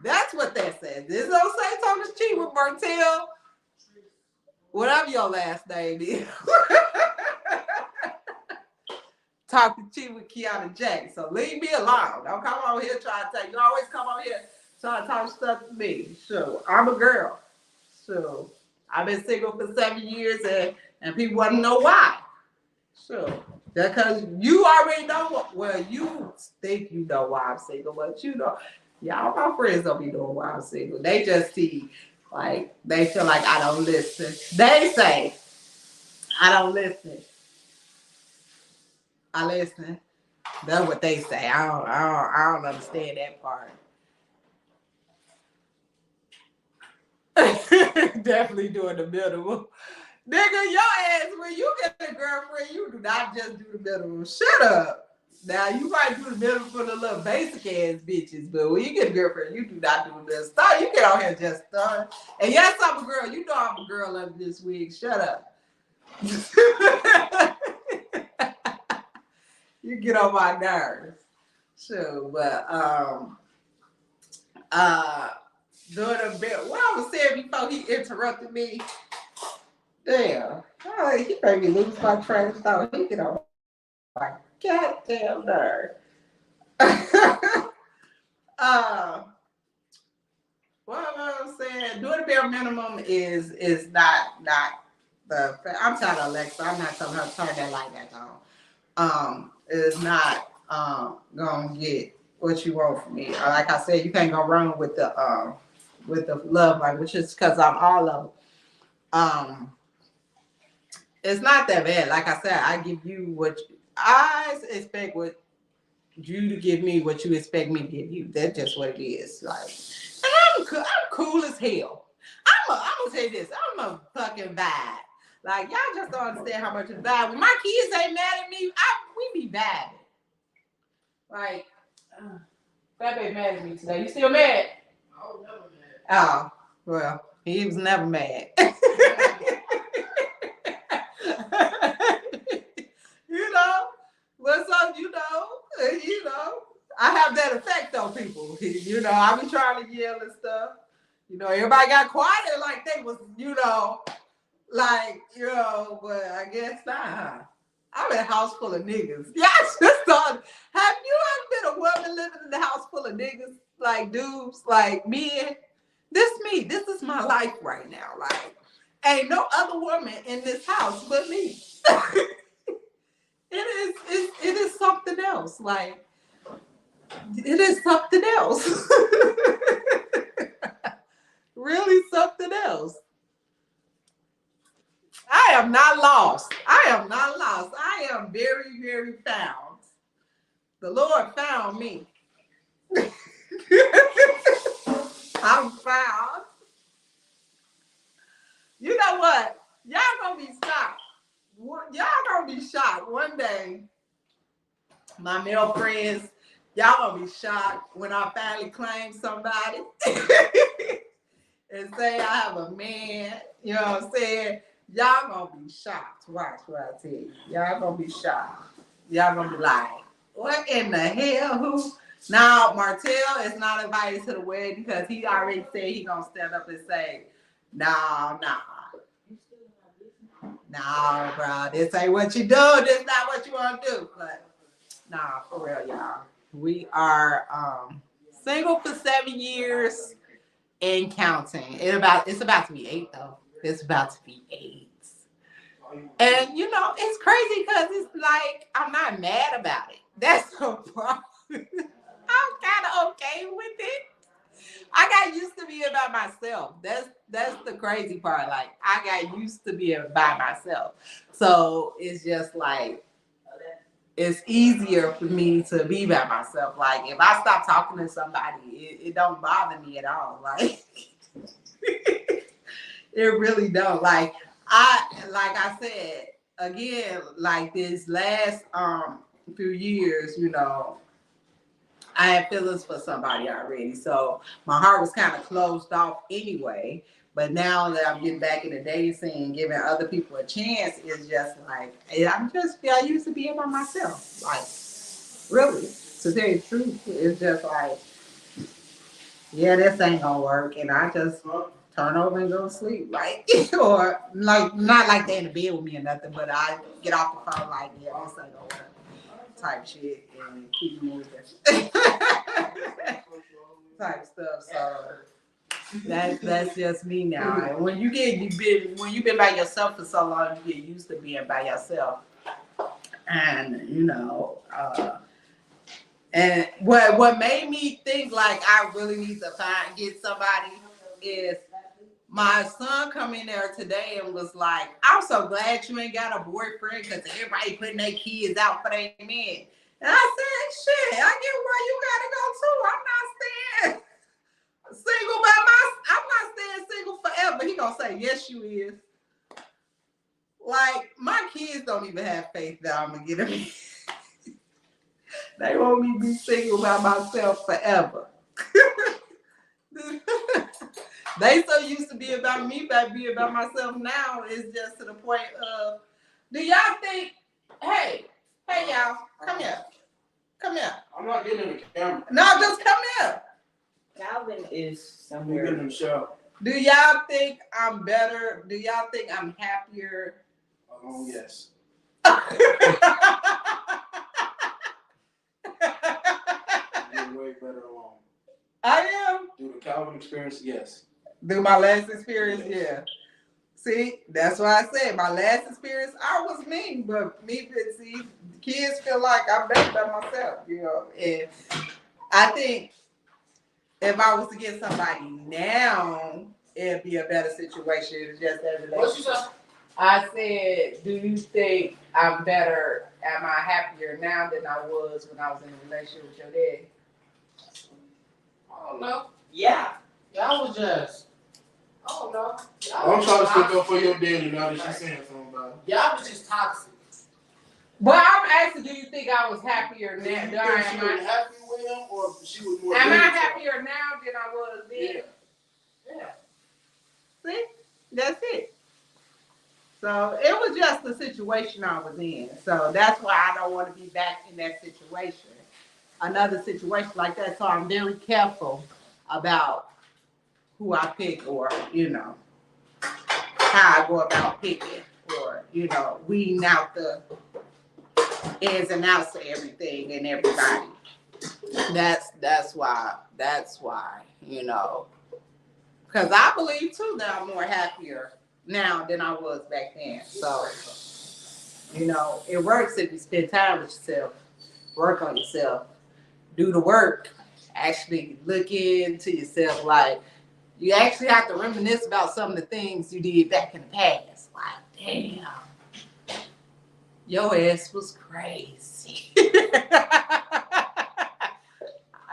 That's what that says. This don't say talking cheap with Martell. Whatever your last name is. Talking cheap with Kianna J. So leave me alone. Don't come on here trying to take. You always come on here trying to talk stuff to me. Sure. I'm a girl. Sure. I've been single for 7 years and people want to know why. Sure. Because you already know what, well, you think you know why I'm single, but you know, y'all, my friends don't be knowing why I'm single. They just see, like, they feel like I don't listen. They say, I don't listen. I listen. That's what they say. I don't understand that part. Definitely doing the minimum. Nigga, your ass, when you get a girlfriend, you do not just do the minimum. Shut up. Now, you might do the minimum for the little basic ass bitches, but when you get a girlfriend, you do not do the minimum. Stop. You get out here just start. And yes, I'm a girl. You know I'm a girl under this wig. Shut up. You get on my nerves. Sure, but doing a bit. What I was saying before he interrupted me. Damn. Oh, he made me lose my train of thought. He get on my goddamn nerve. What I was saying, doing the bare minimum is not the. I'm telling Alexa, I'm not telling her to turn that light back on. Is not gonna get what you want from me. Like I said, you can't go wrong with the love language, just because I'm all of them. It's not that bad. Like I said, I give you what I expect what you to give me what you expect me to give you. That's just what it is. Like, and I'm cool as hell. I'm gonna say this. I'm a fucking vibe. Like, y'all just don't understand how much it's vibe. When my kids ain't mad at me, we be vibing. Like, that baby mad at me today. You still mad? I was never mad. Oh, well, he was never mad. You know, what's up? You know, I have that effect on people. You know, I be trying to yell and stuff. You know, everybody got quiet like they was, you know, like, you know, but I guess not, huh? I'm in a house full of niggas. Yeah, I just thought, have you ever been a woman living in a house full of niggas, like dudes, like men? This me. This is my life right now. Like, ain't no other woman in this house but me. It is something else. Like, it is something else. Really something else. I am not lost. I am not lost. I am very, very found. The Lord found me. I'm found. You know what? Y'all gonna be shocked. Y'all gonna be shocked one day. My male friends, y'all gonna be shocked when I finally claim somebody and say I have a man. You know what I'm saying? Y'all gonna be shocked. Watch what I tell you. Y'all gonna be shocked. Y'all gonna be like, what in the hell? Who? Now, Martell is not invited to the wedding because he already said he gonna stand up and say, nah. Nah, bro, this ain't what you do. This not what you want to do. But nah, for real, y'all. We are single for 7 years and counting. It's about to be 8 though. It's about to be 8. And you know, it's crazy because it's like I'm not mad about it. That's the problem. I'm kind of okay with it. I got used to being by myself. That's the crazy part. Like, I got used to being by myself. So it's just like, it's easier for me to be by myself. Like, if I stop talking to somebody, it don't bother me at all. Like, it really don't. Like I said, again, like this last few years, you know, I had feelings for somebody already. So my heart was kind of closed off anyway. But now that I'm getting back in the dating scene, giving other people a chance, it's just like, I used to be by myself. Like, really, to tell you the truth, it's just like, yeah, this ain't gonna work, and I just turn over and go to sleep, like, or like not like they in the bed with me or nothing, but I get off the phone like, yeah, this ain't gonna work, type shit, and keep moving, type stuff. So that's just me now. And when you've been by yourself for so long, you get used to being by yourself, and and what made me think like I really need to get somebody is my son come in there today and was like, I'm so glad you ain't got a boyfriend because everybody putting their kids out for their men. And I said, shit, I get where you gotta go too. I'm not staying single I'm not staying single forever. He gonna say, yes, you is. Like, my kids don't even have faith that I'm gonna get them. They want me to be single by myself forever. They so used to be about me, but be about myself now is just to the point of, do y'all think, hey y'all, come here. I'm not getting in the camera. No, just come here. Calvin is Somewhere in the show. Do y'all think I'm better? Do y'all think I'm happier? Oh, yes. You're way better alone. I am. Through the Calvin experience, yes. Through my last experience, yeah. See, that's why I said my last experience, I was mean, but kids feel like I'm better by myself, And I think if I was to get somebody now, it'd be a better situation. It's just that relationship. I said, do you think I'm better? Am I happier now than I was when I was in a relationship with your dad? I don't know. Yeah. Y'all was just. I don't know. I'm trying to stick up for your daddy now that she's saying something about it. Y'all was just toxic. But I'm asking, do you think I was happier now? Do you think she was happy with him, or she was more? Am I happier now than I was then? Yeah. See, that's it. So it was just the situation I was in. So that's why I don't want to be back in that situation, another situation like that. So I'm very careful about who I pick, or how I go about picking, or weeding out the ins and outs of everything and everybody. That's why because I believe too that I'm more happier now than I was back then. So it works if you spend time with yourself, work on yourself, do the work, actually look into yourself. Like, you actually have to reminisce about some of the things you did back in the past. Like, damn, your ass was crazy.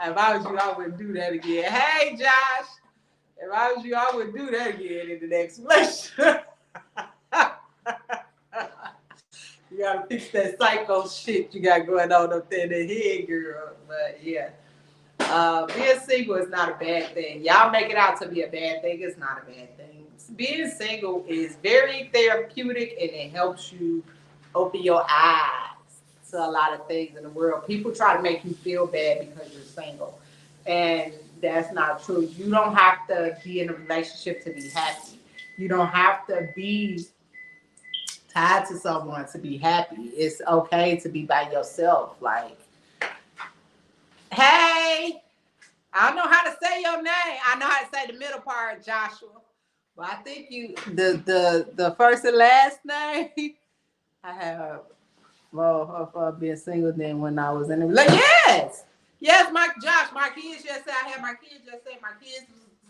If I was you, I wouldn't do that again. Hey, Josh. If I was you, I wouldn't do that again in the next relationship. You gotta fix that psycho shit you got going on up there in the head, girl. But yeah. Being single is not a bad thing. Y'all make it out to be a bad thing. It's not a bad thing. Being single is very therapeutic, and it helps you open your eyes to a lot of things in the world. People try to make you feel bad because you're single, and that's not true. You don't have to be in a relationship to be happy. You don't have to be tied to someone to be happy. It's okay to be by yourself. Like, hey, I don't know how to say your name. I know how to say the middle part, Joshua. But I think the first and last name, I have more of being single than when I was in a relationship. Yes, my kids just said my kids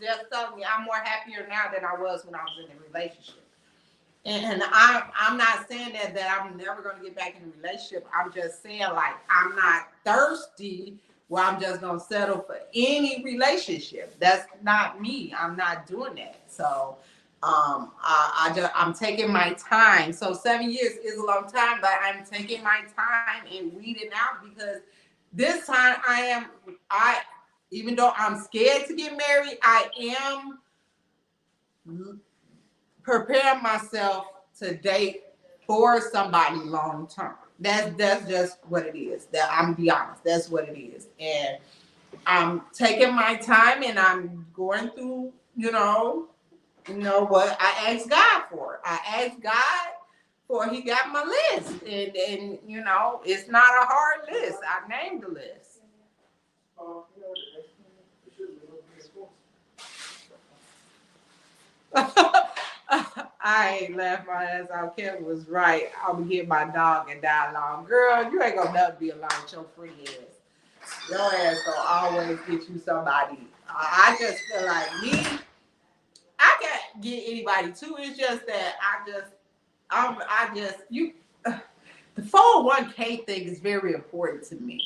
just telling me I'm more happier now than I was when I was in a relationship. And I'm not saying that I'm never going to get back in a relationship. I'm just saying, like, I'm not thirsty where I'm just going to settle for any relationship. That's not me. I'm not doing that. So I'm taking my time. So 7 years is a long time, but I'm taking my time and weeding out, because this time even though I'm scared to get married, I am prepare myself to date for somebody long term. That's just what it is. That I'm gonna be honest. That's what it is. And I'm taking my time and I'm going through, what I asked God for. I asked God for, He got my list. And it's not a hard list. I named the list. I ain't laughed my ass out. Kevin was right. I'll be getting my dog and die alone. Girl, you ain't gonna never be alone with your free ass. Your ass gonna always get you somebody. I just feel like I can't get anybody too. It's just that the 401k thing is very important to me,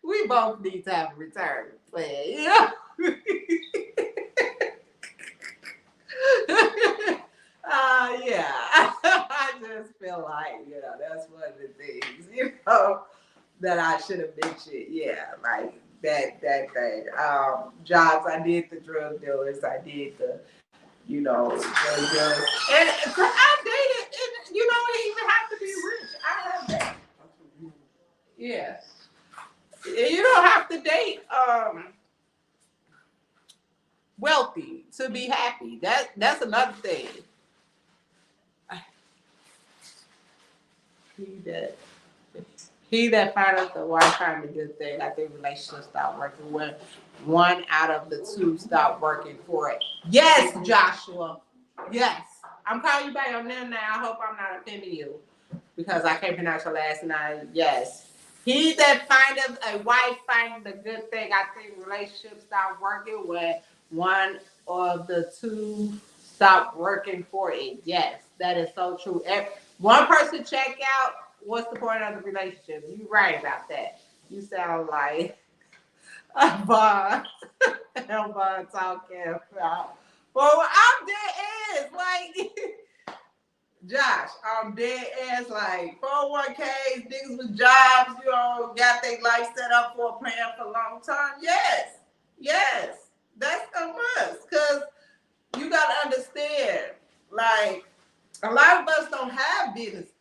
we both need to have a retirement plan, yeah. Yeah. I just feel like, that's one of the things, that I should have mentioned. Yeah, like that thing. Jobs, I did the drug dealers, I did the, drug dealers. And I dated, and you don't even have to be rich. I have that. Yeah. You don't have to date wealthy to be happy. That's another thing. He that findeth the wife find a good thing. I think relationships stop working when one out of the two stop working for it. Yes, Joshua. Yes. I'm calling you by your name now. I hope I'm not offending you because I can't pronounce your last name. Yes. He that findeth a wife find the good thing. I think relationships stop working when one of the two stop working for it. Yes, that is so true. One person check out, what's the point of the relationship? You right about that. You sound like a Bond talking about. Well, I'm dead ass. Like, Josh, I'm dead ass. Like, 401ks, niggas with jobs, got their life set up for a plan for a long time. Yes. That's a must. Because you got to understand, like, a lot of us don't have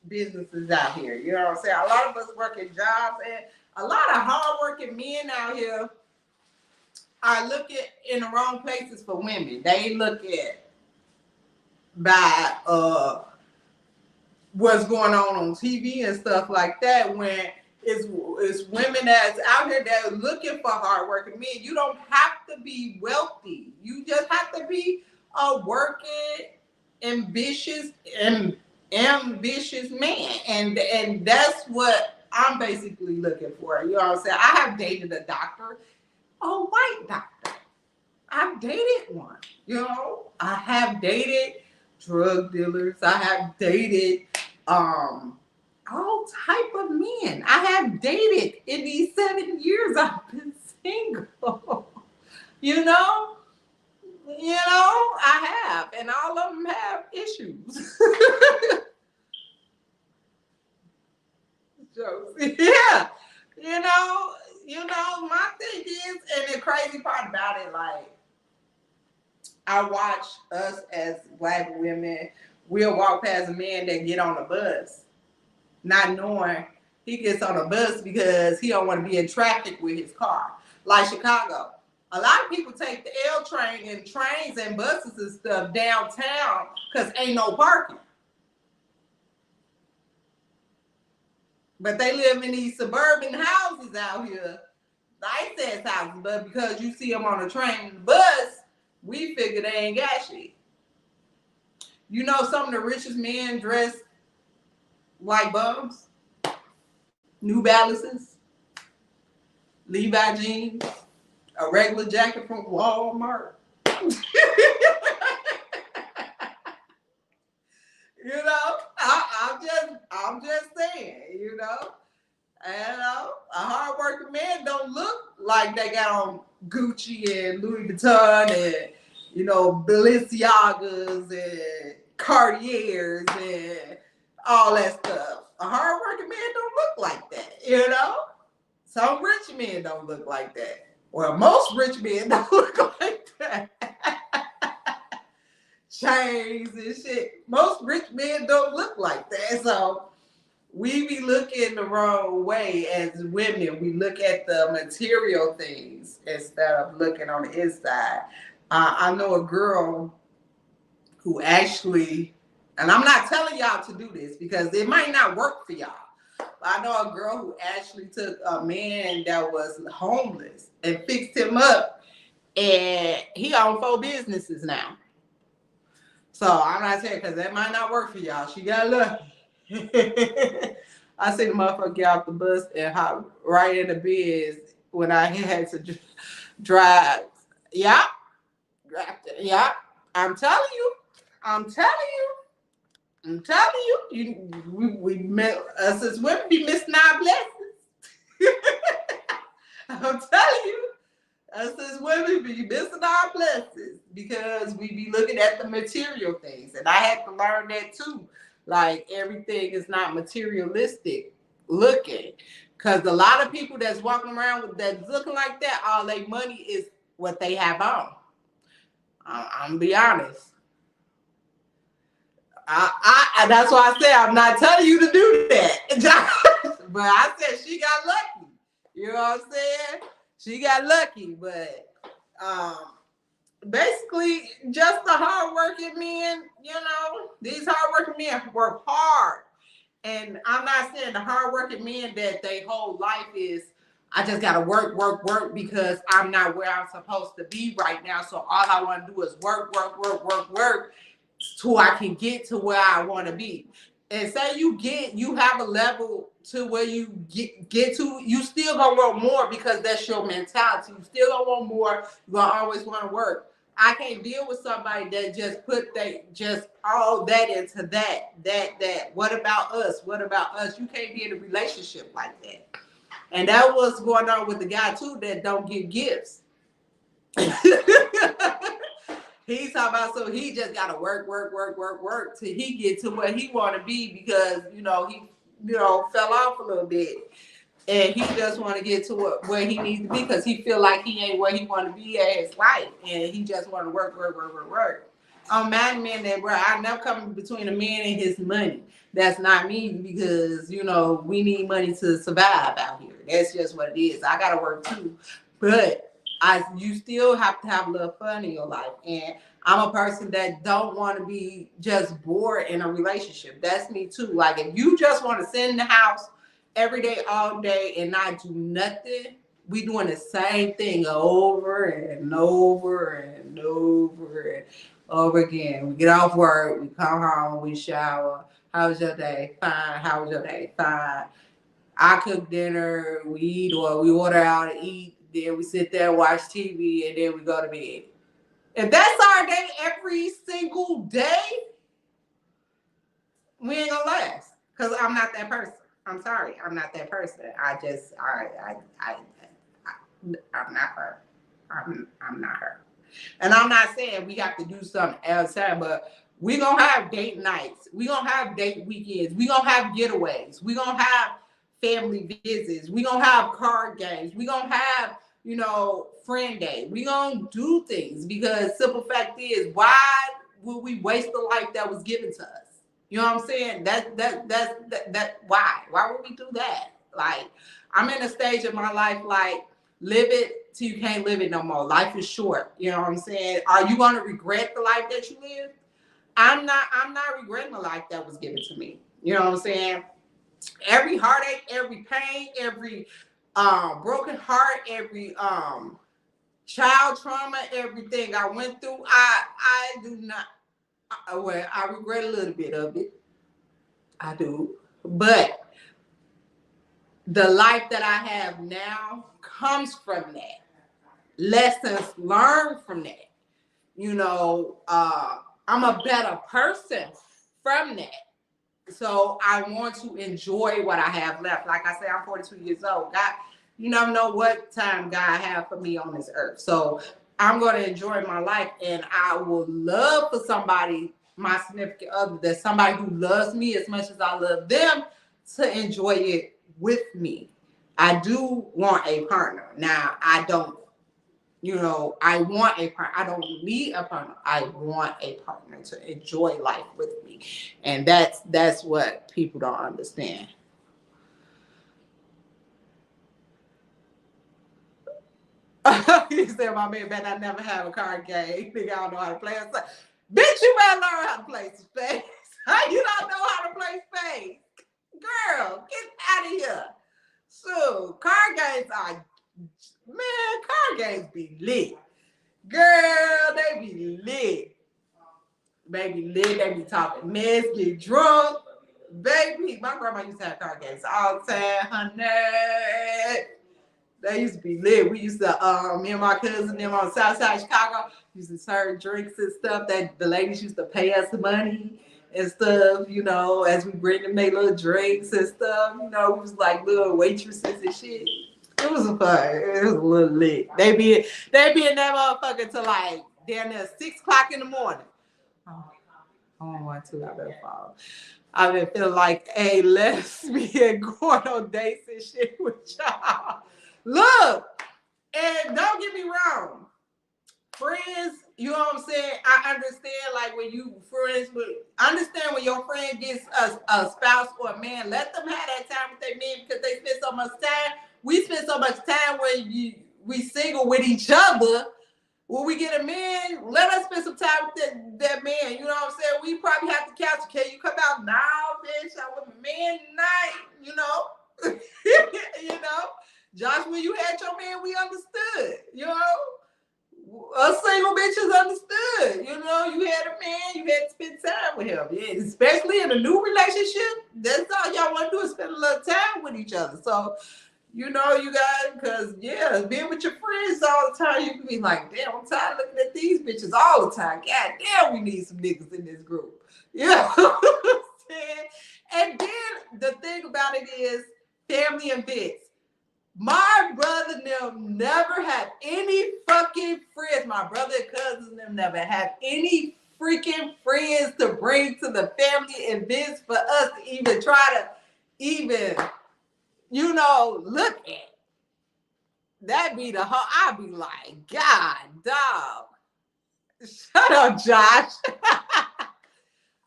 businesses out here. You know what I'm saying? A lot of us work in jobs, and a lot of hardworking men out here are looking in the wrong places for women. They look at by what's going on TV and stuff like that, when it's women that's out here that are looking for hardworking men. You don't have to be wealthy. You just have to be a working, ambitious man, and that's what I'm basically looking for. You know what I'm saying? I have dated a doctor, a white doctor. I've dated one. I have dated drug dealers. I have dated all type of men. I have dated in these 7 years I've been single. I have, and all of them have issues. Jokes. Yeah. My thing is, and the crazy part about it, like, I watch us as Black women, we'll walk past a man that get on the bus, not knowing he gets on the bus because he don't want to be in traffic with his car. Like Chicago. A lot of people take the L train and trains and buses and stuff downtown because ain't no parking. But they live in these suburban houses out here, nice ass houses, but because you see them on the train and the bus, we figure they ain't got shit. Some of the richest men dress like bums. New Balances, Levi jeans, a regular jacket from Walmart. I'm just saying, And a hardworking man don't look like they got on Gucci and Louis Vuitton and, Balenciagas and Cartiers and all that stuff. A hardworking man don't look like that, Some rich men don't look like that. Well, most rich men don't look like that. Chains and shit. Most rich men don't look like that. So we be looking the wrong way as women. We look at the material things instead of looking on the inside. I know a girl who actually, and I'm not telling y'all to do this because it might not work for y'all. But I know a girl who actually took a man that was homeless and fixed him up, and he owned 4 businesses now. So I'm not saying because that might not work for y'all. She got lucky. I see the motherfucker get off the bus and hop right in the biz when I had to drive. Yeah, yeah. I'm telling you. I'm telling you. We met us as women be missing our blessings. I'm telling you. Us as women be missing our blessings because we be looking at the material things. And I had to learn that too. Like everything is not materialistic looking. Because a lot of people that's walking around with that's looking like that, all their money is what they have on. I'm gonna be honest. I that's why I say I'm not telling you to do that. But I said she got lucky. You know what I'm saying? She got lucky, but basically just the hardworking men, you know, these hardworking men work hard. And I'm not saying the hardworking men that their whole life is, I just gotta work because I'm not where I'm supposed to be right now. So all I want to do is work till I can get to where I want to be. And say you have a level to where you get to, you still gonna want more because that's your mentality. You still gonna want more. You're gonna always want to work. I can't deal with somebody that just put just all that into that. What about us? What about us? You can't be in a relationship like that. And that was going on with the guy too that don't give gifts. He's talking about, so he just gotta work till he get to where he want to be because he fell off a little bit, and he just want to get to where he needs to be because he feel like he ain't where he want to be at his life, and he just want to work. I'm mad man that bro, I never come between a man and his money. That's not me because we need money to survive out here. That's just what it is. I gotta work too, but you still have to have a little fun in your life. And I'm a person that don't want to be just bored in a relationship. That's me too. Like if you just want to sit in the house every day, all day and not do nothing, we doing the same thing over and over and over and over again. We get off work, we come home, we shower. How was your day? Fine. How was your day? Fine. I cook dinner, we eat, or we order out to eat. Then we sit there and watch TV, and then we go to bed. If that's our day every single day, we ain't gonna last. Cause I'm not that person. I'm sorry, I'm not that person. I'm not her. I'm not her. And I'm not saying we have to do something else, but we gonna have date nights. We gonna have date weekends. We gonna have getaways. We gonna have family visits. We gonna have card games. We gonna have friend day. We gonna do things because simple fact is, why would we waste the life that was given to us? You know what I'm saying? That why would we do that? Like I'm in a stage of my life like live it till you can't live it no more. Life is short. You know what I'm saying? Are you gonna regret the life that you live? I'm not regretting the life that was given to me. You know what I'm saying? Every heartache, every pain, every broken heart, every child trauma, everything I went through, I do not. Well, I regret a little bit of it. I do, but the life that I have now comes from that. Lessons learned from that. I'm a better person from that. So I want to enjoy what I have left. Like I say, I'm 42 years old. God, you never know what time God have for me on this earth. So I'm going to enjoy my life, and I would love for somebody, my significant other, that somebody who loves me as much as I love them, to enjoy it with me. I do want a partner. Now, I don't, I want a partner. I don't need a partner. I want a partner to enjoy life with me. And that's what people don't understand. He said, my man better not never have a card game. Nigga, I don't know how to play. I said, bitch, you better learn how to play some spades. You don't know how to play spades. Girl, get out of here. So, card games are, man, card games be lit. Girl, they be lit. Baby lit, they be talking mess, get drunk. Baby, my grandma used to have card games all the time, honey. They used to be lit. We used to, me and my cousin, them on the south side of Chicago, used to serve drinks and stuff that the ladies used to pay us money and stuff, you know, as we bring them their little drinks and stuff. You know, we was like little waitresses and shit. It was fun. It was a little lit. They be in that motherfucker till like down there 6 o'clock in the morning. Oh, I don't want to. I better fall. I've been feeling like a lesbian going on dates and shit with y'all. Look, and don't get me wrong, friends, you know what I'm saying? I understand, like, when you friends with, I understand when your friend gets a spouse or a man, let them have that time with their men because they spend so much time. We spend so much time when we single with each other. When we get a man, let us spend some time with that man. You know what I'm saying? We probably have to couch. Can you come out now, bitch? I with my man tonight, you know? You know? Josh, when you had your man, we understood, you know? Us single bitches understood, you know? You had a man, you had to spend time with him. Yeah, especially in a new relationship, that's all y'all want to do is spend a little time with each other. So, you know, you guys, because, yeah, being with your friends all the time, you can be like, damn, I'm tired of looking at these bitches all the time. God damn, we need some niggas in this group. You know what I'm saying? And then the thing about it is family events. My brother and them never have any fucking friends. My brother and cousins and them never have any freaking friends to bring to the family events for us to even try to even, you know, look at. That be the whole, I be like, God, dog. Shut up, Josh.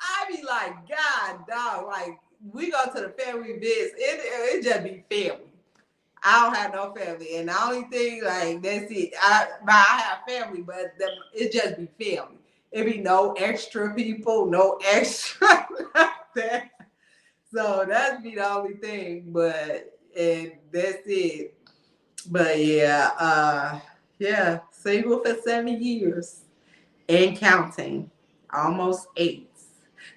I be like, God, dog. Like, we go to the family events. It just be family. I don't have no family. And the only thing, like, that's it. I have family, but it just be family. It be no extra people, no extra nothing. So that's be the only thing. But, and that's it. But yeah, single for 7 years and counting, almost 8.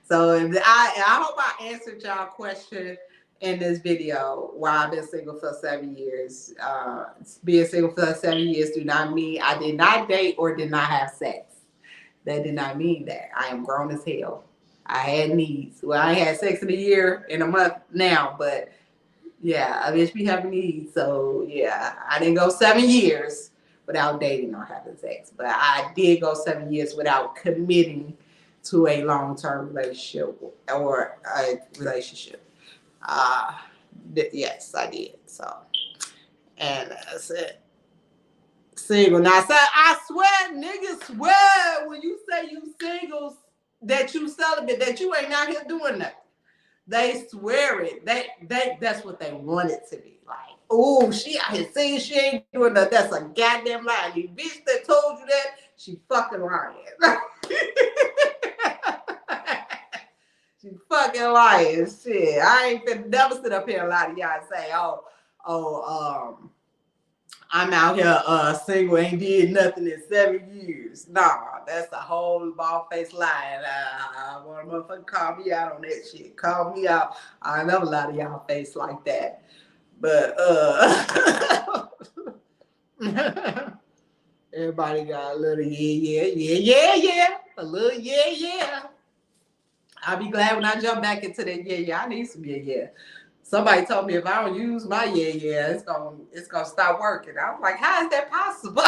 So I hope I answered y'all question in this video why I've been single for 7 years. Being single for 7 years do not mean I did not date or did not have sex. That did not mean that. I am grown as hell. I had needs. Well, I had sex in a month now, but yeah, I bitch be having needs. So yeah, I didn't go 7 years without dating or having sex, but I did go 7 years without committing to a long-term relationship or a relationship. Yes, I did. So, and that's it. Single. Now, I swear, niggas swear when you say you single that you celibate, that you ain't out here doing nothing. They swear it. That's what they want it to be. Like, oh, she out here saying she ain't doing that. That's a goddamn lie. You bitch that told you that, she fucking lying. She fucking lying. Shit. I ain't finna never sit up here and lie to y'all and say, I'm out here single, ain't did nothing in 7 years. Nah, that's a whole bald-faced lie. I want a motherfucker call me out on that shit. Call me out. I never lie to y'all face like that. But everybody got a little yeah. A little yeah. I'll be glad when I jump back into that yeah. I need some yeah. Somebody told me if I don't use my yeah, it's gonna stop working. I was like, how is that possible?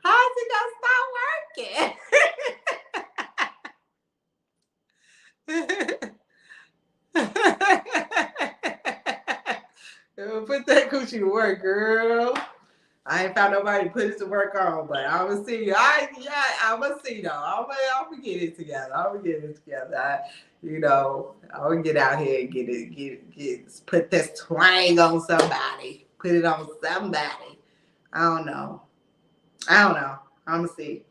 How is it gonna stop working? Put that coochie to work, girl. I ain't found nobody to put it to work on, but I'm gonna see. I'm gonna see though. I'm gonna get it together. You know, I'll get out here and get put this twang on somebody. Put it on somebody. I don't know. I'm gonna see.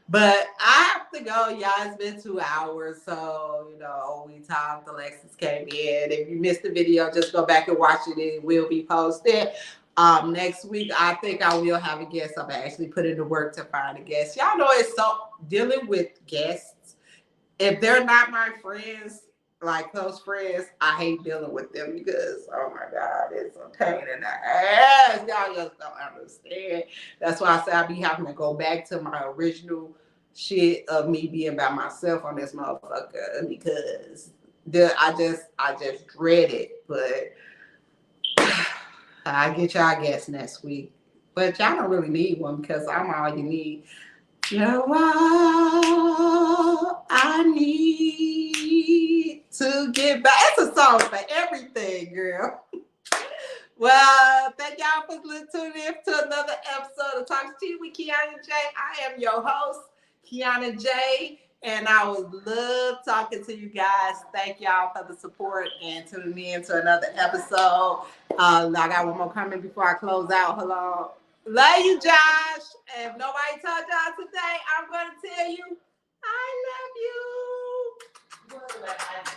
But I have to go, y'all. It's been 2 hours, so you know we talked. Alexis came in. If you missed the video, just go back and watch it. It will be posted. Next week, I think I will have a guest. I'm actually put in the work to find a guest. Y'all know it's so dealing with guests. If they're not my friends, like close friends, I hate dealing with them because, oh my God, it's a pain in the ass. Y'all just don't understand. That's why I say I be having to go back to my original shit of me being by myself on this motherfucker because I just dread it. But I get y'all guests next week. But y'all don't really need one because I'm all you need. You're all I need to get back. It's a song for everything, girl. Well, thank y'all for tuning in to another episode of Talk to You with Kianna J. I am your host, Kianna J. And I would love talking to you guys. Thank y'all for the support and tuning in to another episode. I got one more comment before I close out. Hello. Love you, Josh. If nobody told y'all today, I'm going to tell you, I love you.